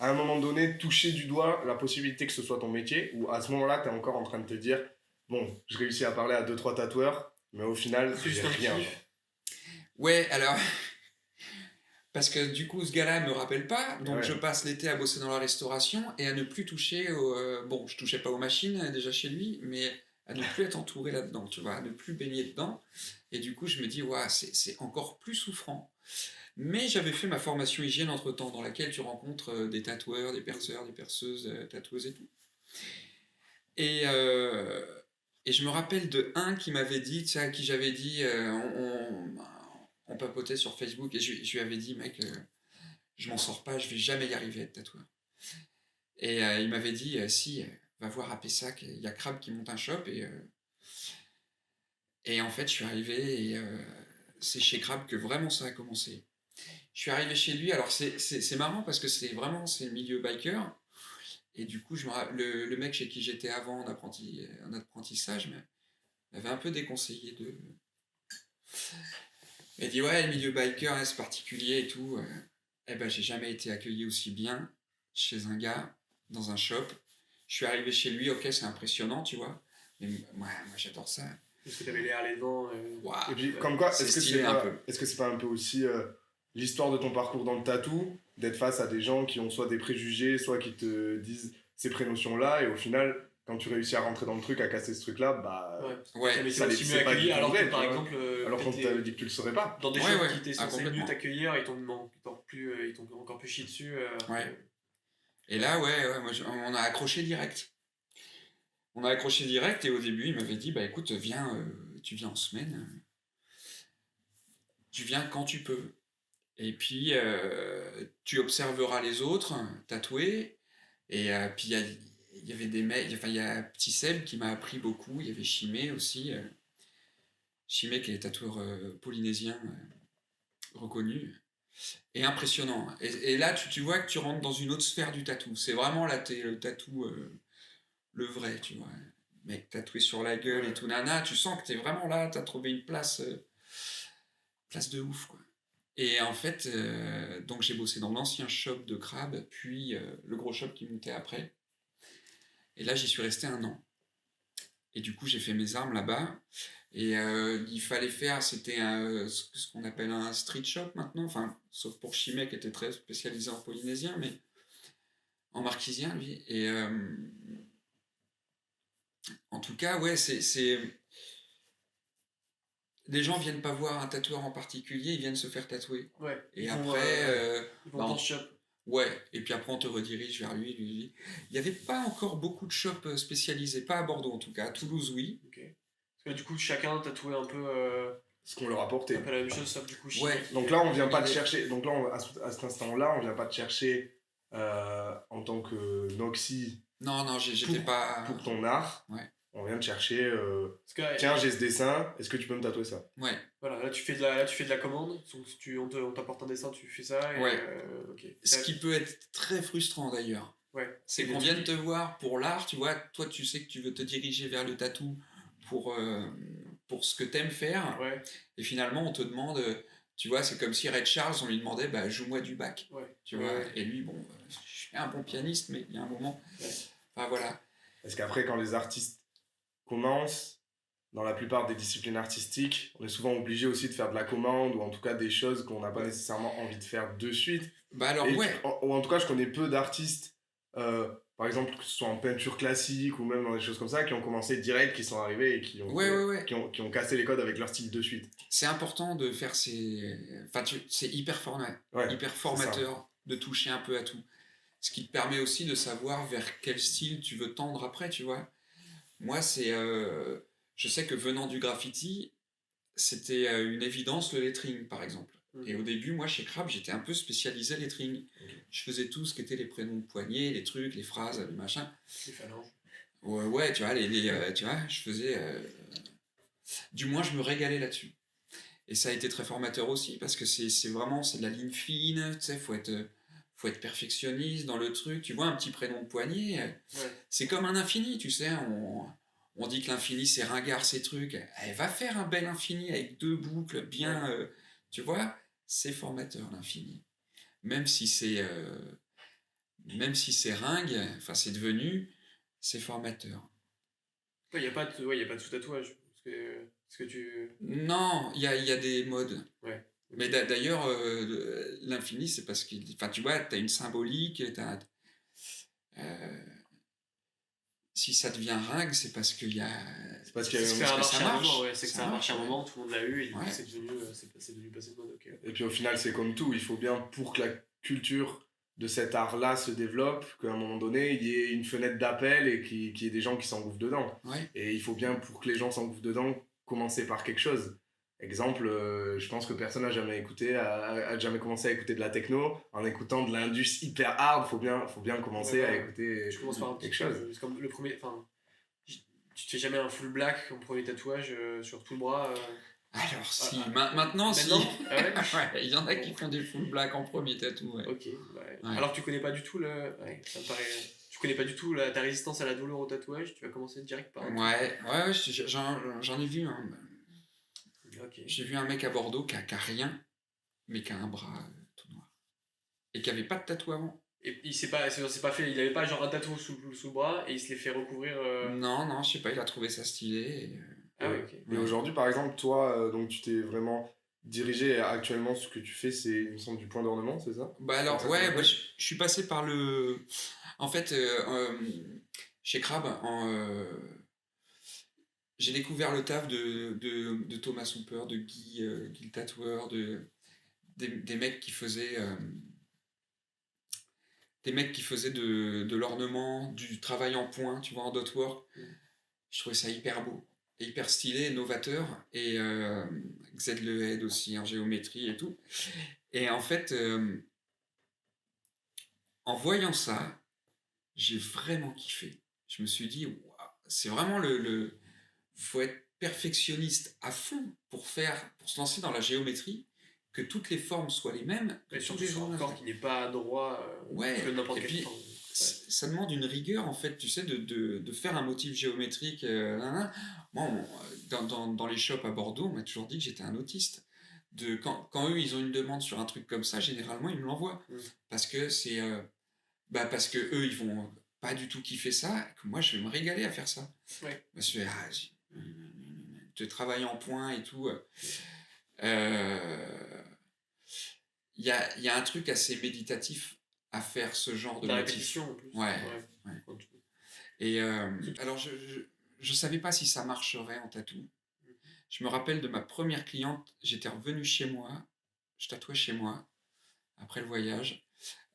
à un moment donné, toucher du doigt la possibilité que ce soit ton métier, ou à ce moment-là, tu es encore en train de te dire, bon, je réussis à parler à 2-3 tatoueurs, mais au final, j'ai rien. Ouais, alors... Parce que du coup, ce gars-là ne me rappelle pas, donc je passe l'été à bosser dans la restauration et à ne plus toucher bon, je touchais pas aux machines déjà chez lui, mais à ne plus être entouré là-dedans, tu vois, à ne plus baigner dedans. Et du coup, je me dis, ouais, c'est encore plus souffrant. Mais j'avais fait ma formation hygiène entre-temps, dans laquelle tu rencontres des tatoueurs, des perceurs, des perceuses, tatoueuses et tout. Et je me rappelle de un qui m'avait dit, tu sais, à qui j'avais dit, on papotait sur Facebook, et je lui avais dit, mec, je m'en sors pas, je vais jamais y arriver à être tatoueur. Et il m'avait dit, si, va voir à Pessac, il y a Crabe qui monte un shop, et en fait, je suis arrivé, et c'est chez Crabe que vraiment ça a commencé. Je suis arrivé chez lui, alors c'est marrant, parce que c'est le milieu biker, et du coup, le mec chez qui j'étais avant en apprentissage m'avait un peu déconseillé de... Il m'a dit, ouais, le milieu biker, c'est particulier et tout. Eh ben, j'ai jamais été accueilli aussi bien chez un gars, dans un shop. Je suis arrivé chez lui, ok, c'est impressionnant, tu vois. Mais moi j'adore ça. Parce que t'avais les vents. Wow. Et puis, comme quoi, est-ce que c'est pas un peu aussi l'histoire de ton parcours dans le tatou, d'être face à des gens qui ont soit des préjugés, soit qui te disent ces prénotions-là, et au final, quand tu réussis à rentrer dans le truc, à casser ce truc-là, bah. Ouais, ça les mieux accueilli, alors que par exemple. Alors qu'on t'avait dit que tu le saurais pas. Dans des shops qui étaient censés mieux t'accueillir, ils t'ont encore plus chié dessus. Ouais. Et là, moi, on a accroché direct. Et au début, il m'avait dit, bah écoute, viens, tu viens en semaine. Tu viens quand tu peux. Et puis, tu observeras les autres tatoués. Et puis, il y avait des mecs, enfin, il y a Petit Seb qui m'a appris beaucoup. Il y avait Chimé aussi. Chimé qui est tatoueur polynésien reconnu. Et impressionnant. Et là, tu vois que tu rentres dans une autre sphère du tatou. C'est vraiment là, t'es le tatou, le vrai, tu vois. Mec tatoué sur la gueule et tout, nana. Tu sens que t'es vraiment là, t'as trouvé une place de ouf, quoi. Et en fait, donc j'ai bossé dans l'ancien shop de Crabe, puis le gros shop qui montait après. Et là, j'y suis resté 1 an. Et du coup, j'ai fait mes armes là-bas. Et il fallait faire, c'était ce qu'on appelle un street shop maintenant, enfin, sauf pour Chimay qui était très spécialisé en polynésien, mais en marquisien, lui. Et en tout cas, ouais, c'est... Les gens viennent pas voir un tatoueur en particulier, ils viennent se faire tatouer. Ouais. Et après... ils vont dans le shop. Ouais, et puis après on te redirige vers lui. Il n'y avait pas encore beaucoup de shops spécialisés, pas à Bordeaux en tout cas, à Toulouse oui. Okay. Parce que du coup chacun tatouait un peu ce qu'on leur a apporté. Un peu la même chose, sauf du coup ouais. Donc là on vient pas te chercher, donc là à cet instant-là on vient pas te chercher en tant que Noxy. Non, j'étais pas... Pour ton art. Ouais. On vient te chercher, tiens, j'ai ce dessin, est-ce que tu peux me tatouer ça? Ouais. Voilà, là tu fais de la commande, donc on t'apporte un dessin, tu fais ça. Et, ouais. Okay. Ce qui peut être très frustrant d'ailleurs. Ouais. C'est qu'on vienne te voir pour l'art, tu vois, toi tu sais que tu veux te diriger vers le tatou pour ce que t'aimes faire. Ouais. Et finalement on te demande, tu vois, c'est comme si Ray Charles, on lui demandait, bah joue-moi du bac. Ouais. Tu vois, et lui, bon, je suis un bon pianiste, mais il y a un moment... Ouais. Enfin voilà. Parce qu'après quand les artistes commence, dans la plupart des disciplines artistiques, on est souvent obligé aussi de faire de la commande ou en tout cas des choses qu'on n'a pas nécessairement envie de faire de suite. Bah alors ou en tout cas, je connais peu d'artistes, par exemple, que ce soit en peinture classique ou même dans des choses comme ça, qui ont commencé direct, qui sont arrivés et qui ont cassé les codes avec leur style de suite. C'est important de faire ces... Enfin, c'est hyper formateur de toucher un peu à tout. Ce qui te permet aussi de savoir vers quel style tu veux tendre après, tu vois. Moi, je sais que venant du graffiti, c'était une évidence le lettering, par exemple. Et au début, moi, chez Crabe, j'étais un peu spécialisé lettering. je faisais tout ce qui était les prénoms de poignée, les trucs, les phrases, les machins. Les phalanges. Ouais, tu vois, tu vois, je faisais... Du moins, je me régalais là-dessus. Et ça a été très formateur aussi, parce que c'est vraiment, c'est de la ligne fine, tu sais, faut être perfectionniste dans le truc. Tu vois, un petit prénom de poignée, c'est comme un infini, tu sais, on dit que l'infini c'est ringard, ces trucs. Elle va faire un bel infini avec 2 boucles bien, tu vois, c'est formateur l'infini. Même si c'est ringue, enfin c'est devenu, c'est formateur. Il n'y a pas de sous-tatouage. Parce que tu... Non, il y a des modes. Ouais. Mais d'ailleurs, l'infini, c'est parce que... Enfin, tu vois, t'as une symbolique, si ça devient ringue, c'est parce qu'il y a... C'est parce qu'il y a ça marche à un moment, ouais, c'est que ça marche à un moment, tout le monde l'a eu, et du coup, c'est devenu passer de mode, ok. Et puis au final, c'est comme tout, il faut bien, pour que la culture de cet art-là se développe, qu'à un moment donné, il y ait une fenêtre d'appel et qu'il y ait des gens qui s'engouffrent dedans. Ouais. Et il faut bien, pour que les gens s'engouffrent dedans, commencer par quelque chose. Exemple, je pense que personne n'a jamais jamais commencé à écouter de la techno en écoutant de l'indus hyper hard. Faut bien commencer à écouter quelque chose. C'est comme le premier, enfin, tu te fais jamais un full black comme premier tatouage sur tout le bras. Alors si, maintenant si. Ah ouais. Ouais, il y en a qui font des full black en premier tatou. Ouais. Ok. Ouais. Alors que tu connais pas du tout ça me paraît. Tu connais pas du tout ta résistance à la douleur au tatouage. Tu vas commencer direct par. Ouais, j'en ai vu. Hein. Okay. J'ai vu un mec à Bordeaux qui a rien, mais qui a un bras tout noir. Et qui avait pas de tatou avant. Et il s'est pas fait, il avait pas genre un tatou sous le bras et il se l'est fait recouvrir. Non, je sais pas, il a trouvé ça stylé. Ah ouais, ok. Et aujourd'hui, par exemple, toi, donc tu t'es vraiment dirigé actuellement, ce que tu fais, c'est, il me semble, du point d'ornement, c'est ça? Bah alors, ouais, moi, je suis passé par le... En fait, chez Crab, j'ai découvert le taf de Thomas Hooper, de Guy le tatoueur, des mecs qui faisaient... des mecs qui faisaient de l'ornement, du travail en point, tu vois, en dot work. Je trouvais ça hyper beau, hyper stylé, novateur. Et Xed le Head aussi, en géométrie et tout. Et en fait, en voyant ça, j'ai vraiment kiffé. Je me suis dit, wow, c'est vraiment faut être perfectionniste à fond pour se lancer dans la géométrie, que toutes les formes soient les mêmes. Et surtout sur un corps qui n'est pas droit, ouais, n'importe quelle forme. Ça demande une rigueur, en fait, tu sais, de faire un motif géométrique. Moi, dans les shops à Bordeaux, on m'a toujours dit que j'étais un autiste. Quand eux, ils ont une demande sur un truc comme ça, généralement, ils me l'envoient. Parce que parce que eux, ils vont pas du tout kiffer ça, et que moi, je vais me régaler à faire ça. Ouais. Parce que de travailler en point et tout. Il y a un truc assez méditatif à faire ce genre de la répétition en plus. Ouais. Et alors je savais pas si ça marcherait en tatou. Je me rappelle de ma première cliente, j'étais revenu chez moi, je tatouais chez moi après le voyage.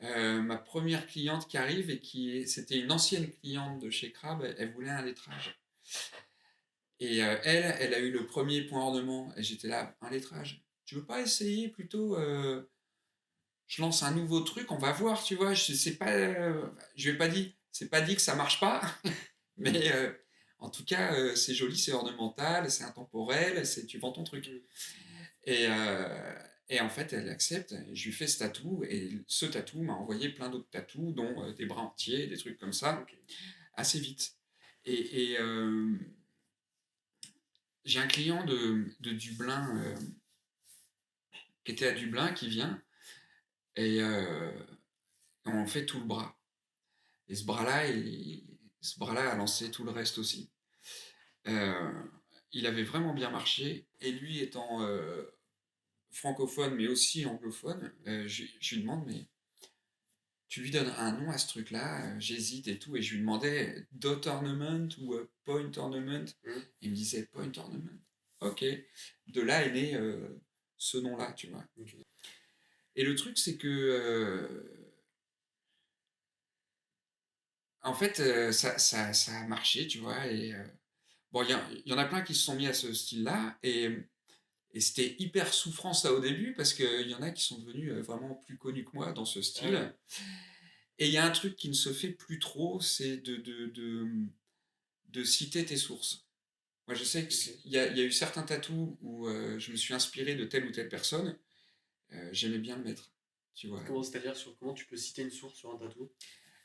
Ma première cliente qui arrive et c'était une ancienne cliente de chez Crab, elle voulait un lettrage. Et elle a eu le premier point ornement et j'étais là, un lettrage. Tu veux pas essayer plutôt je lance un nouveau truc, on va voir, tu vois. Je vais pas dire, c'est pas dit que ça marche pas, mais en tout cas, c'est joli, c'est ornemental, c'est intemporel, tu vends ton truc. Et en fait, elle accepte. Je lui fais ce tatou, et ce tatou m'a envoyé plein d'autres tatous, dont des bras entiers, des trucs comme ça, assez vite. Et j'ai un client de Dublin, qui était à Dublin, qui vient, et on fait tout le bras. Et ce bras-là a lancé tout le reste aussi. Il avait vraiment bien marché, et lui étant francophone mais aussi anglophone, je lui demande, mais tu lui donnes un nom à ce truc-là, j'hésite et tout, et je lui demandais dot ornament ou point ornament. Il me disait point ornament. Ok, de là est né ce nom-là, tu vois. Okay. Et le truc, c'est que en fait, ça a marché, tu vois, et bon, il y en a plein qui se sont mis à ce style-là, et Et c'était hyper souffrant ça au début, parce qu'il y en a qui sont devenus vraiment plus connus que moi dans ce style. Ouais. Et il y a un truc qui ne se fait plus trop, c'est de citer tes sources. Moi, je sais qu'il y a eu certains tatous où je me suis inspiré de telle ou telle personne. J'aimais bien le mettre. Tu vois. C'est-à-dire comment tu peux citer une source sur un tatou?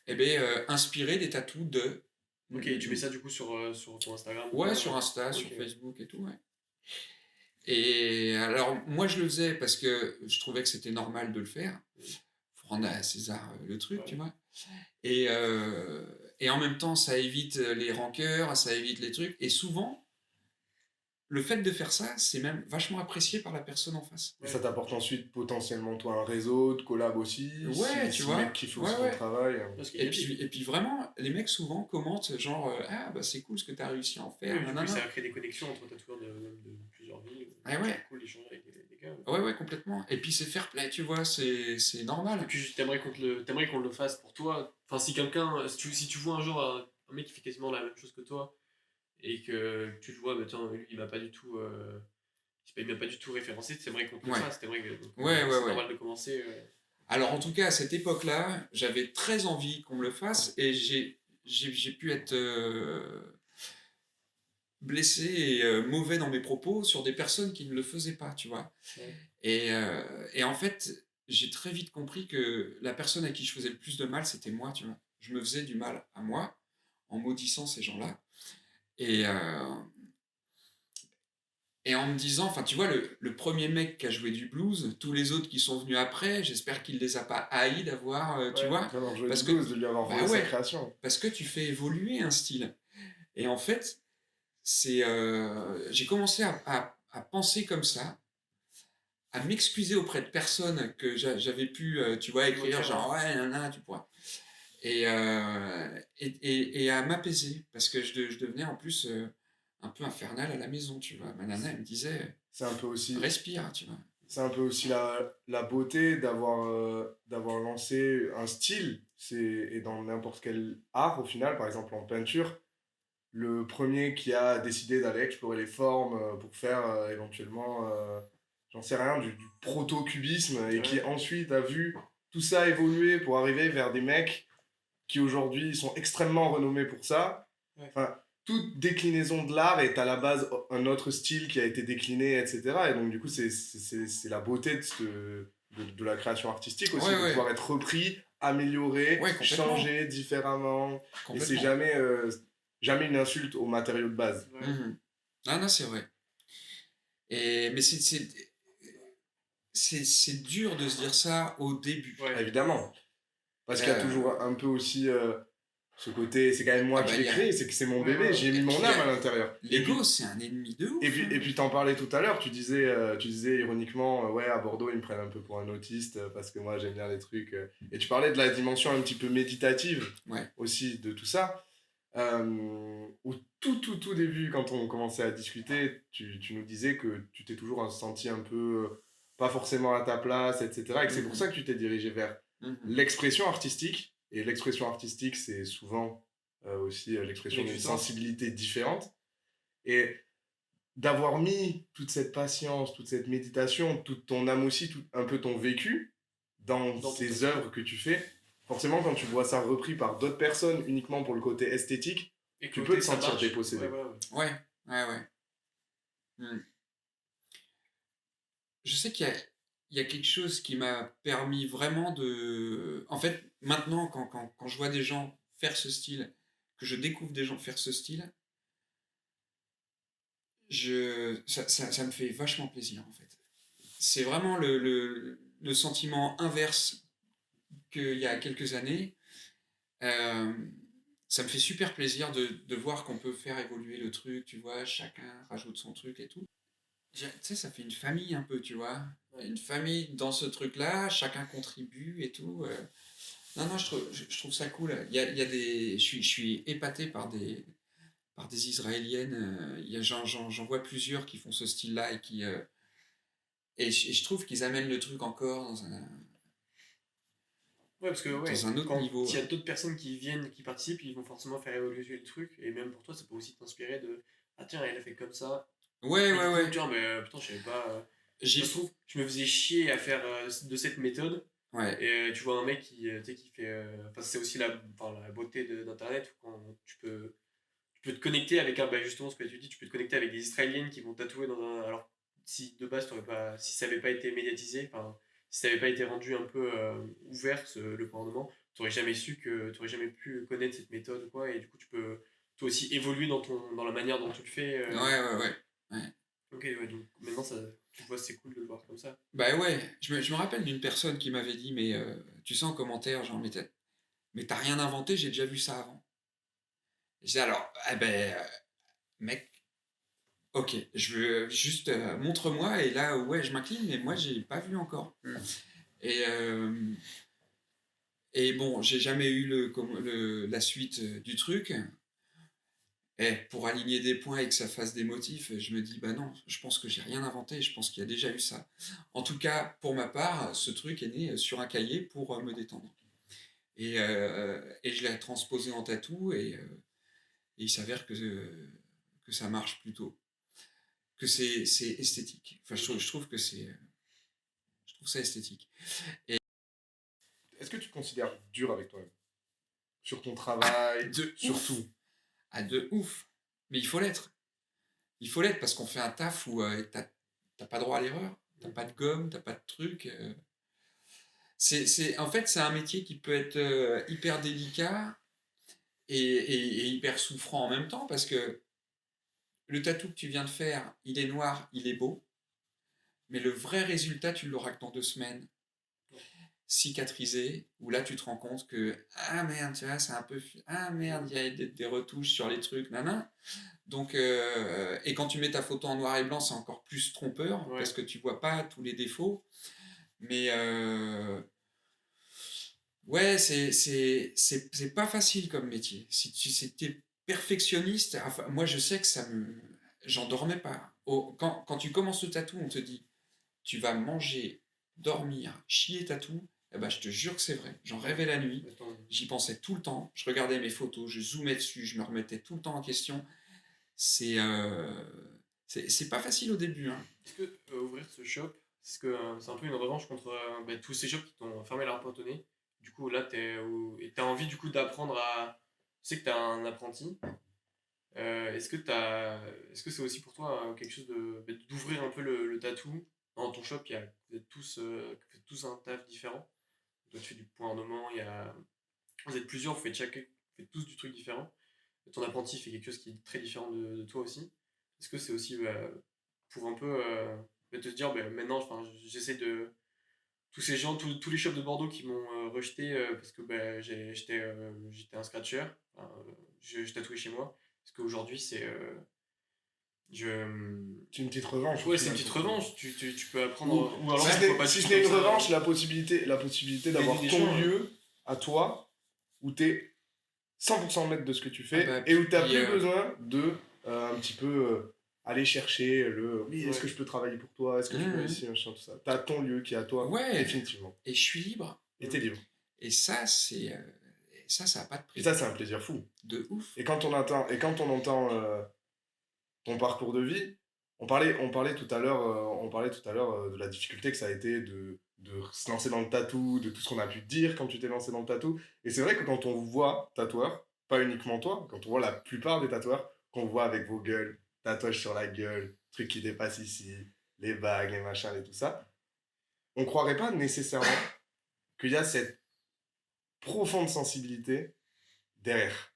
Eh bien, inspirer des tatous de... Ok, tu mets ça du coup sur ton Instagram? Ouais, sur Insta, sur Facebook et tout, ouais. Et alors, moi, je le faisais parce que je trouvais que c'était normal de le faire. Faut rendre à César le truc, tu vois. Et en même temps, ça évite les rancœurs, ça évite les trucs. Et souvent, le fait de faire ça, c'est même vachement apprécié par la personne en face. Et ça t'apporte ensuite potentiellement, toi, un réseau de collab aussi. Ouais, tu vois. Les mecs kiffent aussi ton travail. Et puis vraiment, les mecs souvent commentent genre ah bah c'est cool ce que t'as réussi à en faire. Oui, puis ça a créé des connexions entre tatoueurs de plusieurs villes. Ah ouais. C'est cool d'échanger avec des gars. Ouais, complètement. Et puis c'est fair play, tu vois, c'est normal. Et puis t'aimerais qu'on le fasse pour toi. Enfin, si tu vois un jour un mec qui fait quasiment la même chose que toi, et que tu le vois, mais attends, lui, il m'a pas du tout référencé, t'aimerais qu'on te le fasse, c'est normal de commencer. Alors en tout cas, à cette époque-là, j'avais très envie qu'on me le fasse, et j'ai pu être blessé et mauvais dans mes propos sur des personnes qui ne le faisaient pas, tu vois. Ouais. Et en fait, j'ai très vite compris que la personne à qui je faisais le plus de mal, c'était moi, tu vois. Je me faisais du mal à moi en maudissant ces gens-là. Et en me disant, enfin tu vois, le premier mec qui a joué du blues, tous les autres qui sont venus après, j'espère qu'il les a pas haïs d'avoir, tu vois, parce que blues, de lui avoir volé sa création. Parce que tu fais évoluer un style. Et en fait, j'ai commencé à penser comme ça, à m'excuser auprès de personnes que j'avais pu, tu vois, écrire genre ouais, nana, tu pourras. Et à m'apaiser, parce que je devenais en plus un peu infernal à la maison, tu vois. Ma nana, elle me disait, c'est un peu aussi, respire, tu vois. C'est un peu aussi la beauté d'avoir lancé un style, et dans n'importe quel art au final, par exemple en peinture, le premier qui a décidé d'aller explorer les formes pour faire éventuellement, j'en sais rien, du proto-cubisme, et qui ensuite a vu tout ça évoluer pour arriver vers des mecs qui aujourd'hui sont extrêmement renommés pour ça. Enfin, toute déclinaison de l'art est à la base un autre style qui a été décliné, etc. Et donc du coup, c'est la beauté de la création artistique aussi, de pouvoir être repris, amélioré, changé différemment. Et c'est jamais une insulte au matériau de base. Mmh. Non, c'est vrai. Mais c'est dur de se dire ça au début. Évidemment. Parce qu'il y a toujours un peu aussi ce côté, c'est quand même moi qui l'ai créé, c'est que c'est mon bébé, j'ai mis mon âme à l'intérieur. L'ego, c'est un ennemi de ouf. Et puis t'en parlais tout à l'heure, tu disais ironiquement, ouais, à Bordeaux, ils me prennent un peu pour un autiste parce que moi, j'aime bien les trucs. Et tu parlais de la dimension un petit peu méditative aussi de tout ça. Au tout début, quand on commençait à discuter, tu nous disais que tu t'es toujours senti un peu pas forcément à ta place, etc. Et que c'est pour ça que tu t'es dirigé vers l'expression artistique. Et l'expression artistique, c'est souvent aussi l'expression d'une sensibilité différente. Et d'avoir mis toute cette patience, toute cette méditation, toute ton âme aussi, un peu ton vécu dans ces œuvres que tu fais, forcément, quand tu vois ça repris par d'autres personnes uniquement pour le côté esthétique, tu peux te sentir dépossédé. Ouais. Je sais qu'il y a quelque chose qui m'a permis vraiment de... En fait, maintenant, quand je vois des gens faire ce style, que je découvre des gens faire ce style, ça me fait vachement plaisir, en fait. C'est vraiment le sentiment inverse qu'il y a quelques années. Ça me fait super plaisir de voir qu'on peut faire évoluer le truc, tu vois, chacun rajoute son truc et tout. Tu sais, ça fait une famille un peu, tu vois. Une famille dans ce truc-là, chacun contribue et tout. Non, je trouve ça cool. Il y a des... Je suis épaté par des Israéliennes. J'en vois plusieurs qui font ce style-là et qui... Et je trouve qu'ils amènent le truc encore dans un... parce que dans un autre niveau. S'il y a d'autres personnes qui viennent, qui participent, ils vont forcément faire évoluer le truc. Et même pour toi, ça peut aussi t'inspirer de... Ah tiens, elle a fait comme ça. Ouais, ouais, ouais. Tu vois, mais putain, je savais pas. Je me faisais chier à faire de cette méthode. Ouais. Et tu vois un mec qui, tu sais, qui fait. Enfin, c'est aussi la beauté d'Internet, quand tu peux te connecter avec justement ce que tu dis, tu peux te connecter avec des Israéliennes qui vont tatouer dans un. Alors, si de base, si ça n'avait pas été médiatisé, enfin, si ça n'avait pas été rendu un peu ouvert, le commandement, tu n'aurais jamais su que. Tu n'aurais jamais pu connaître cette méthode, quoi, et du coup, tu peux toi aussi évoluer dans la manière dont tu le fais. Ouais. Ok, ouais, donc maintenant, tu vois, c'est cool de le voir comme ça. Bah ouais, je me rappelle d'une personne qui m'avait dit, mais tu sais, en commentaire, genre, mais t'as rien inventé, j'ai déjà vu ça avant. J'ai alors, mec, ok, je veux juste montre-moi, et là, ouais, je m'incline, mais moi, j'ai pas vu encore. Et, et bon, j'ai jamais eu la suite du truc. Et pour aligner des points et que ça fasse des motifs, je me dis, bah non, je pense que j'ai rien inventé, je pense qu'il y a déjà eu ça. En tout cas, pour ma part, ce truc est né sur un cahier pour me détendre. Et je l'ai transposé en tatou, et il s'avère que ça marche plutôt. Que c'est esthétique. Enfin, je trouve que je trouve ça esthétique. Et Est-ce que tu te considères dur avec toi-même? Sur ton travail, sur tout? De ouf. Mais il faut l'être. Il faut l'être parce qu'on fait un taf où t'as pas droit à l'erreur. T'as pas de gomme, t'as pas de truc. En fait, c'est un métier qui peut être hyper délicat et hyper souffrant en même temps, parce que le tatou que tu viens de faire, il est noir, il est beau, mais le vrai résultat, tu l'auras que dans 2 semaines, cicatrisé, où là tu te rends compte que ah merde, tu vois, c'est un peu ah merde, il y a des retouches sur les trucs, nanana. Donc et quand tu mets ta photo en noir et blanc, c'est encore plus trompeur, parce que tu vois pas tous les défauts. Mais ouais, c'est pas facile comme métier. Si tu es perfectionniste, enfin, moi je sais que j'en dormais pas. Quand tu commences le tatou, on te dit tu vas manger, dormir, chier tatou. Eh ben, je te jure que c'est vrai. J'en rêvais la nuit. J'y pensais tout le temps. Je regardais mes photos, je zoomais dessus, je me remettais tout le temps en question. C'est pas facile au début. Hein. Est-ce que ouvrir ce shop, c'est un peu une revanche contre tous ces shops qui t'ont fermé la porte au nez? Du coup, là, t'as envie du coup d'apprendre à. Tu sais que t'as un apprenti. Est-ce que c'est aussi pour toi quelque chose d'ouvrir un peu le tatou? Dans ton shop, vous faites tous un taf différent. Toi, tu fais du point ornement, vous êtes plusieurs, vous faites tous du truc différent. Ton apprenti fait quelque chose qui est très différent de toi aussi. Est-ce que c'est aussi pour un peu te dire, maintenant, enfin, j'essaie de. Tous ces gens, tous les shops de Bordeaux qui m'ont rejeté parce que j'étais un scratcher, enfin, je tatouais chez moi. Parce qu'aujourd'hui, C'est une petite revanche. Ouais, c'est une petite revanche. Tu peux apprendre. Ou alors, si ce n'est une revanche, la possibilité d'avoir ton lieu à toi où tu es 100% maître de ce que tu fais et où tu n'as plus besoin de un petit peu aller chercher est-ce que je peux travailler pour toi, est-ce que tu peux ici, machin, tout ça. Tu as ton lieu qui est à toi, définitivement. Et je suis libre. Et tu es libre. Et ça, ça n'a pas de prix. Et ça, c'est un plaisir fou. De ouf. Et quand on entend ton parcours de vie, on parlait tout à l'heure de la difficulté que ça a été de se lancer dans le tatou, de tout ce qu'on a pu te dire quand tu t'es lancé dans le tatou. Et c'est vrai que quand on voit tatoueur, pas uniquement toi, quand on voit la plupart des tatoueurs, qu'on voit avec vos gueules, tatouages sur la gueule, trucs qui dépassent ici, les bagues, les machins et tout ça, on croirait pas nécessairement qu'il y a cette profonde sensibilité derrière.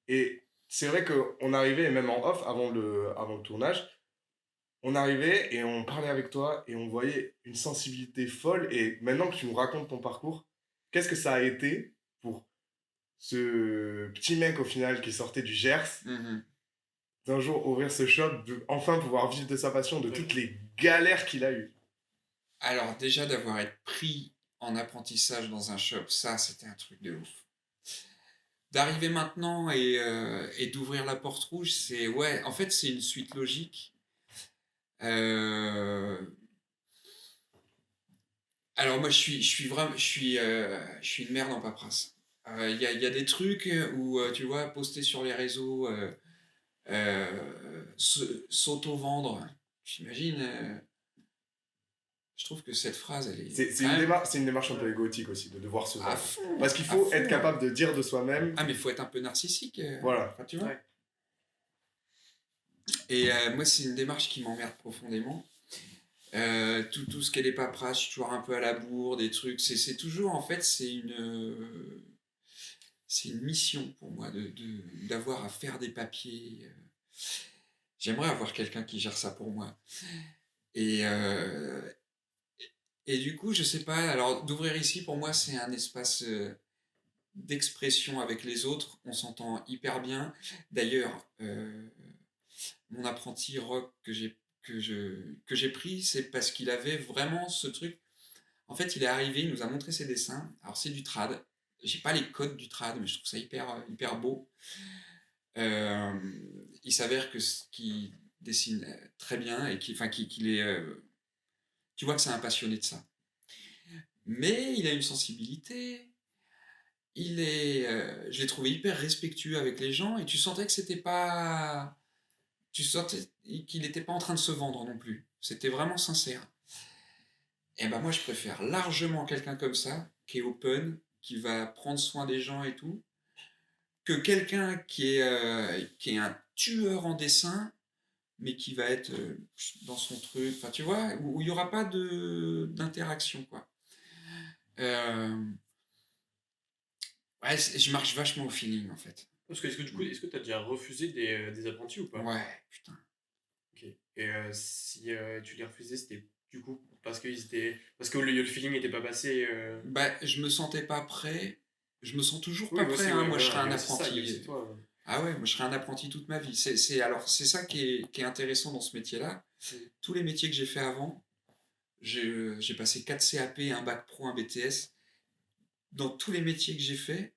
Et c'est vrai qu'on arrivait, et même en off, avant le tournage, on arrivait et on parlait avec toi et on voyait une sensibilité folle. Et maintenant que tu nous racontes ton parcours, qu'est-ce que ça a été pour ce petit mec au final qui sortait du Gers, d'un jour ouvrir ce shop, de enfin pouvoir vivre de sa passion, de toutes les galères qu'il a eues? Alors déjà, d'avoir été pris en apprentissage dans un shop, ça c'était un truc de ouf. D'arriver maintenant et d'ouvrir la porte rouge, en fait c'est une suite logique. Alors moi je suis une merde en paperasse. Il y a des trucs où tu vois, poster sur les réseaux, s'auto-vendre. J'imagine, je trouve que cette phrase, elle est... C'est une démarche un peu égotique aussi, de devoir se vendre. Parce qu'il faut être capable de dire de soi-même... Ah, mais il faut être un peu narcissique. Voilà. Enfin, tu vois. Ouais. Et moi, c'est une démarche qui m'emmerde profondément. Tout ce qu'elle est paperasse, je suis toujours un peu à la bourre, des trucs. C'est toujours, en fait, c'est une mission pour moi d'avoir à faire des papiers. J'aimerais avoir quelqu'un qui gère ça pour moi. Et du coup, je sais pas, alors d'ouvrir ici, pour moi, c'est un espace d'expression avec les autres. On s'entend hyper bien. D'ailleurs, mon apprenti rock que j'ai pris, c'est parce qu'il avait vraiment ce truc. En fait, il est arrivé, il nous a montré ses dessins. Alors, c'est du trad. J'ai pas les codes du trad, mais je trouve ça hyper beau. Il s'avère qu'il dessine très bien et qu'il est... tu vois que c'est un passionné de ça. Mais il a une sensibilité. Je l'ai trouvé hyper respectueux avec les gens et tu sentais que c'était pas... Tu sentais qu'il n'était pas en train de se vendre non plus. C'était vraiment sincère. Et ben moi, je préfère largement quelqu'un comme ça, qui est open, qui va prendre soin des gens et tout, que quelqu'un qui est un tueur en dessin, mais qui va être dans son truc, enfin tu vois, où il n'y aura pas d'interaction, quoi. Ouais, je marche vachement au feeling, en fait. Parce que, est-ce que tu as déjà refusé des apprentis ou pas? Ouais, putain. Ok. Et si tu les refusais, c'était du coup parce que le feeling n'était pas passé. Bah, je me sentais pas prêt. Je me sens toujours pas prêt. Hein. Moi, je serais un apprenti. Ah ouais, moi, je serais un apprenti toute ma vie. C'est ça qui est intéressant dans ce métier-là. Tous les métiers que j'ai fait avant, j'ai passé 4 CAP, un bac pro, un BTS. Dans tous les métiers que j'ai fait,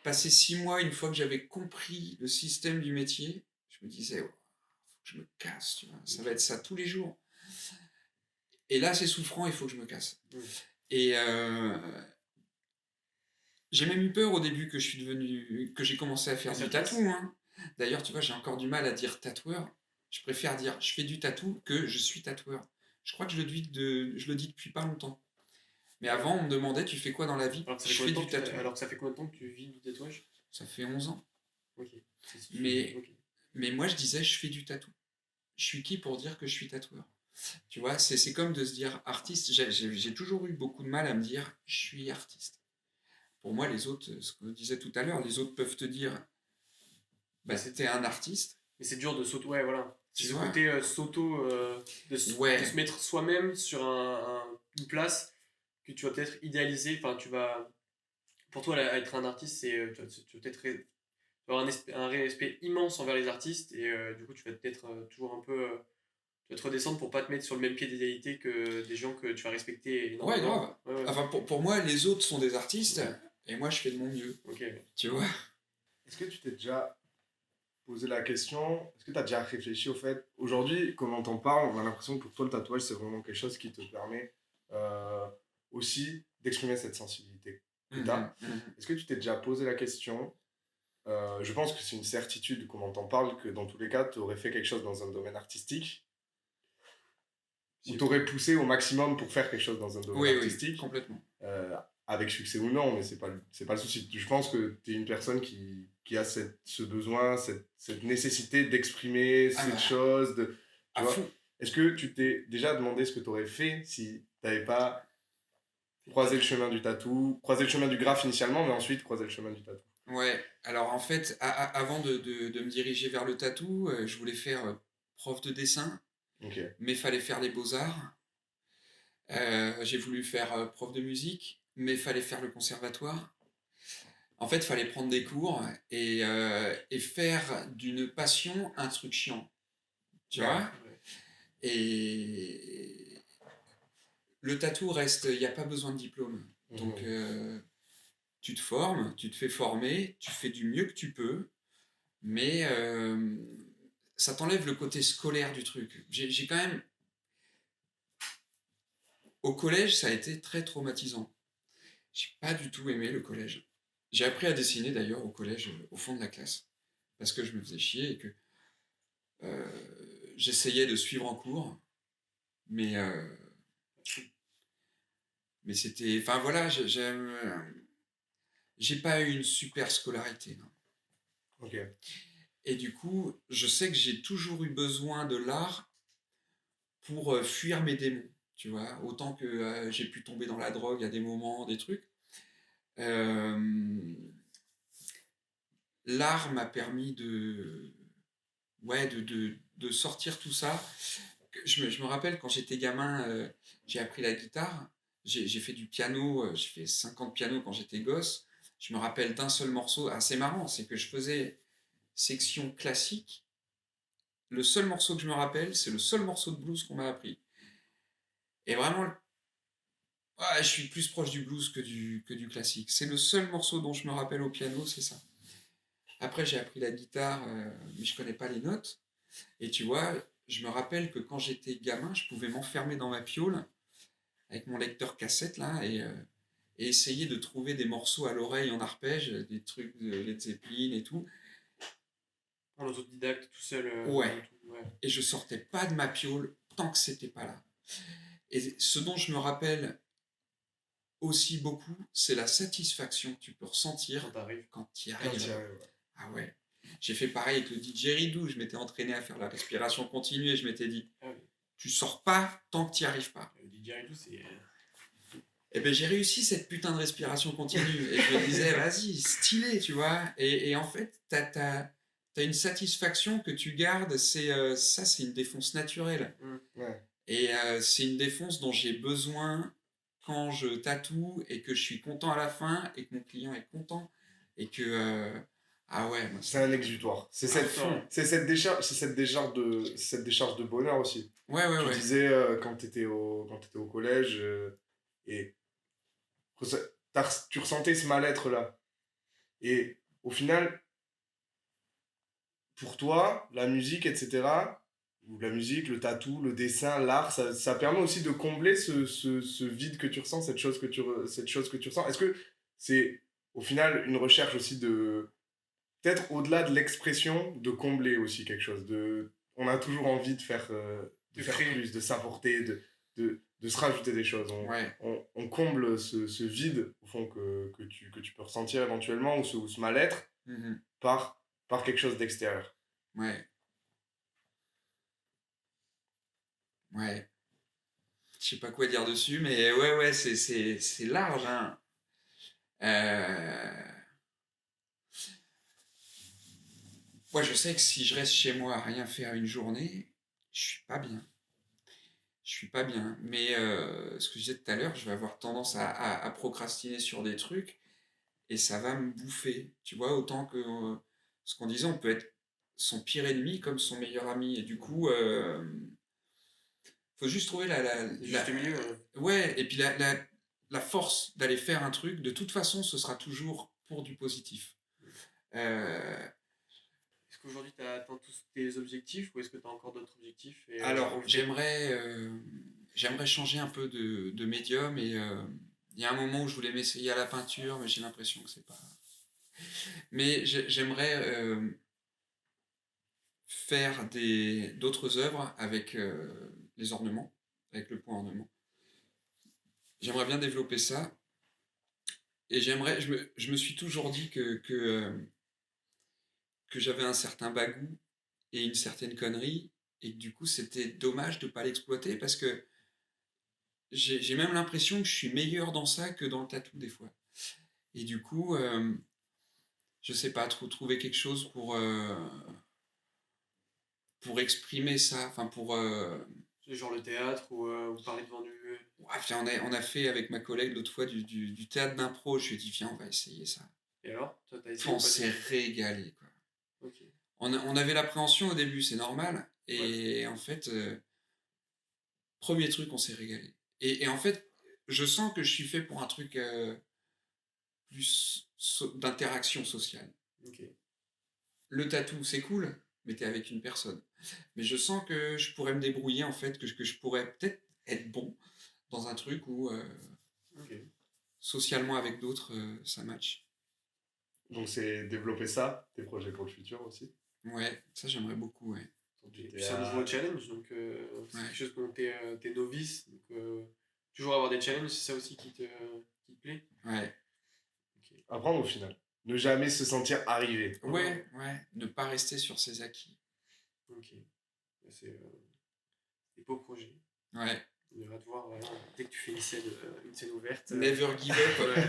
passer 6 mois, une fois que j'avais compris le système du métier, je me disais, oh, faut que je me casse, tu vois. Ça va être ça tous les jours. Et là, c'est souffrant, il faut que je me casse. Et j'ai même eu peur au début que j'ai commencé à faire du tatou. Hein. D'ailleurs, tu vois, j'ai encore du mal à dire tatoueur. Je préfère dire je fais du tatou que je suis tatoueur. Je crois que je le dis depuis pas longtemps. Mais avant, on me demandait tu fais quoi dans la vie? Je fais du tatouage. Alors que ça fait combien de temps que tu vis du tatouage? Ça fait 11 ans. Ok. Mais moi, je disais je fais du tatou. Je suis qui pour dire que je suis tatoueur? Tu vois, c'est comme de se dire artiste. J'ai toujours eu beaucoup de mal à me dire je suis artiste. Pour moi, les autres, ce que je disais tout à l'heure, les autres peuvent te dire bah, t'es un artiste. Mais c'est dur de s'auto... Ouais, voilà. C'est ce côté de se mettre soi-même sur une place que tu vas peut-être idéaliser. Enfin, tu vas... Pour toi, être un artiste, tu vas peut-être avoir un respect immense envers les artistes et du coup, tu vas peut-être toujours un peu... tu vas te redescendre pour pas te mettre sur le même pied d'égalité que des gens que tu vas respecter énormément. Ouais, grave. Enfin, pour moi, les autres sont des artistes et moi, je fais de mon mieux. Tu vois? Est-ce que tu t'es déjà posé la question, est-ce que tu as déjà réfléchi au fait, aujourd'hui, quand on t'en parle, on a l'impression que pour toi, le tatouage, c'est vraiment quelque chose qui te permet aussi d'exprimer cette sensibilité que tu as. Est-ce que tu t'es déjà posé la question, je pense que c'est une certitude quand on t'en parle, que dans tous les cas, tu aurais fait quelque chose dans un domaine artistique, ou tu aurais poussé au maximum pour faire quelque chose dans un domaine artistique. Oui, complètement. Avec succès ou non, mais c'est pas le souci. Je pense que tu es une personne qui a ce besoin, cette nécessité d'exprimer cette chose. Est-ce que tu t'es déjà demandé ce que tu aurais fait si tu n'avais pas croisé le chemin du tatou, croisé le chemin du graphe initialement, mais ensuite croisé le chemin du tatou? Ouais, alors en fait, avant de me diriger vers le tatou, je voulais faire prof de dessin, mais il fallait faire les beaux-arts. J'ai voulu faire prof de musique, mais il fallait faire le conservatoire. En fait, il fallait prendre des cours et faire d'une passion un truc chiant. Tu vois? Et le tatou reste, il n'y a pas besoin de diplôme. Donc, tu te formes, tu te fais former, tu fais du mieux que tu peux, mais ça t'enlève le côté scolaire du truc. J'ai quand même... Au collège, ça a été très traumatisant. J'ai pas du tout aimé le collège. J'ai appris à dessiner d'ailleurs au collège, au fond de la classe. parce que je me faisais chier et que j'essayais de suivre en cours, mais c'était... Enfin voilà, j'ai pas eu une super scolarité. Non. Ok. Et du coup, je sais que j'ai toujours eu besoin de l'art pour fuir mes démons, tu vois. Autant que j'ai pu tomber dans la drogue à des moments, des trucs. L'art m'a permis de sortir tout ça. Je me rappelle quand j'étais gamin, j'ai appris la guitare, j'ai fait du piano, j'ai fait 50 pianos quand j'étais gosse. Je me rappelle d'un seul morceau, assez marrant, c'est que je faisais section classique. Le seul morceau que je me rappelle, c'est le seul morceau de blues qu'on m'a appris. Et vraiment, je suis plus proche du blues que du classique. C'est le seul morceau dont je me rappelle au piano, c'est ça. Après, j'ai appris la guitare, mais je connais pas les notes. Et tu vois, je me rappelle que quand j'étais gamin, je pouvais m'enfermer dans ma piole avec mon lecteur cassette là et essayer de trouver des morceaux à l'oreille en arpège, des trucs de Led Zeppelin et tout. En autodidacte, tout seul. Ouais. Et je sortais pas de ma piole tant que c'était pas là. Et ce dont je me rappelle aussi beaucoup, c'est la satisfaction que tu peux ressentir quand tu y arrives. Ah ouais. J'ai fait pareil avec le didgeridoo, je m'étais entraîné à faire la respiration continue et je m'étais dit, tu sors pas tant que tu n'y arrives pas. Le didgeridoo, c'est... Et ben j'ai réussi cette putain de respiration continue et je me disais, vas-y, stylé, tu vois. Et en fait, t'as une satisfaction que tu gardes, ça c'est une défonce naturelle. Ouais. Et c'est une défonce dont j'ai besoin quand je tatoue et que je suis content à la fin et que mon client est content et que... ah ouais, moi, c'est un exutoire. C'est cette décharge de bonheur aussi. Ouais. Tu disais quand tu étais au collège et tu ressentais ce mal-être là. Et au final, pour toi, la musique, etc., ou la musique, le tatou, le dessin, l'art, ça permet aussi de combler ce vide que tu ressens, cette chose que tu ressens. Est-ce que c'est au final une recherche aussi de, peut-être au-delà de l'expression, de combler aussi quelque chose, on a toujours envie de faire plus, de s'apporter, de se rajouter des choses. On comble ce vide, au fond, que tu peux ressentir éventuellement, ou ce mal-être, par quelque chose d'extérieur. Ouais. Je sais pas quoi dire dessus, mais ouais, c'est large, hein. Moi, je sais que si je reste chez moi à rien faire une journée, je suis pas bien. Je suis pas bien. Mais ce que je disais tout à l'heure, je vais avoir tendance à procrastiner sur des trucs et ça va me bouffer. Tu vois, autant que ce qu'on disait, on peut être son pire ennemi comme son meilleur ami. Et du coup, faut juste trouver juste milieu. Ouais, et puis la force d'aller faire un truc. De toute façon, ce sera toujours pour du positif. Est-ce qu'aujourd'hui tu as atteint tous tes objectifs ou est-ce que tu as encore d'autres objectifs Alors, j'aimerais changer un peu de médium et il y a un moment où je voulais m'essayer à la peinture, mais j'ai l'impression que c'est pas... Mais j'aimerais faire d'autres œuvres avec les ornements, avec le point ornement. J'aimerais bien développer ça. Et je me suis toujours dit que j'avais un certain bagou et une certaine connerie, et que du coup c'était dommage de ne pas l'exploiter parce que j'ai même l'impression que je suis meilleur dans ça que dans le tatou des fois. Et du coup, je sais pas, trouver quelque chose pour exprimer ça, enfin pour... genre le théâtre ou parler devant du... Ouais, on a fait avec ma collègue l'autre fois du théâtre d'impro, je lui ai dit viens on va essayer ça. Et alors toi, t'as essayé, on s'est régalé quoi. Okay. On avait l'appréhension au début, c'est normal, et en fait, premier truc on s'est régalé. Et en fait, je sens que je suis fait pour un truc plus d'interaction sociale. Okay. Le tatou c'est cool, mais t'es avec une personne. Mais je sens que je pourrais me débrouiller en fait, que je pourrais peut-être être bon dans un truc où socialement avec d'autres ça match. Donc c'est développer ça, tes projets pour le futur aussi. Ouais, ça j'aimerais beaucoup, ouais. Et puis c'est un nouveau challenge, donc c'est quelque chose dont t'es novice, donc toujours avoir des challenges, c'est ça aussi qui te plaît. Ouais. Okay. Apprendre au final. Ne jamais se sentir arrivé. Ouais. Ne pas rester sur ses acquis. Ok. C'est des beaux projets. Ouais. On ira te voir dès que tu fais une scène ouverte. Never give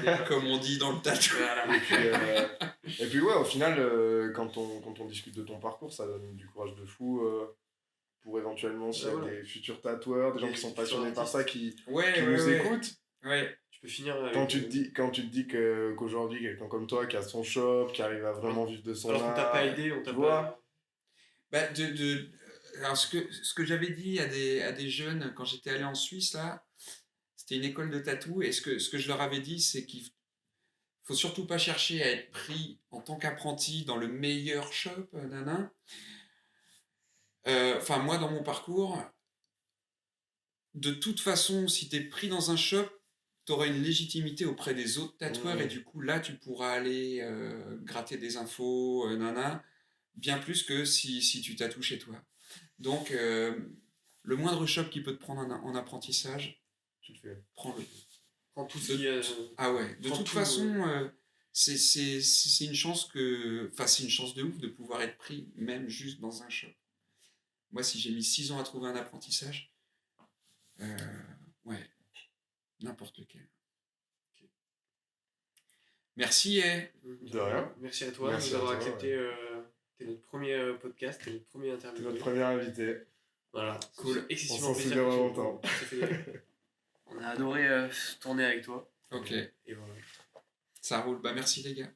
up, comme on dit dans le tatouage. Voilà. Et puis ouais, au final, quand on discute de ton parcours, ça donne du courage de fou pour éventuellement, s'il y a des futurs tatoueurs, des gens qui sont passionnés par ça, qui nous écoutent. Ouais. Tu peux finir avec... Quand tu te dis qu'aujourd'hui, quelqu'un comme toi, qui a son shop, qui arrive à vraiment vivre de son art... Alors qu'on t'a pas aidé, on t'a pas... Bah, alors ce que j'avais dit à des jeunes quand j'étais allé en Suisse, là, c'était une école de tatou, et ce que je leur avais dit, c'est qu'il faut surtout pas chercher à être pris en tant qu'apprenti dans le meilleur shop, Enfin, moi, dans mon parcours, de toute façon, si t'es pris dans un shop, t'auras une légitimité auprès des autres tatoueurs, et du coup, là, tu pourras aller gratter des infos, bien plus que si tu tatoues chez toi. Donc, le moindre shop qui peut te prendre en apprentissage, tu le fais. Prends-le. Prends tout ce qui est... Ah ouais, de toute façon, c'est une chance c'est une chance de ouf de pouvoir être pris, même juste dans un shop. Moi, si j'ai mis 6 ans à trouver un apprentissage, ouais, n'importe lequel. Okay. Merci, De rien. Merci à toi de nous avoir accepté. T'es notre premier podcast, t'es notre premier interview. T'es notre premier invité. Voilà, cool. Excessivement on s'en souvient longtemps. On a adoré tourner avec toi. Ok. Et voilà. Ça roule. Bah merci les gars.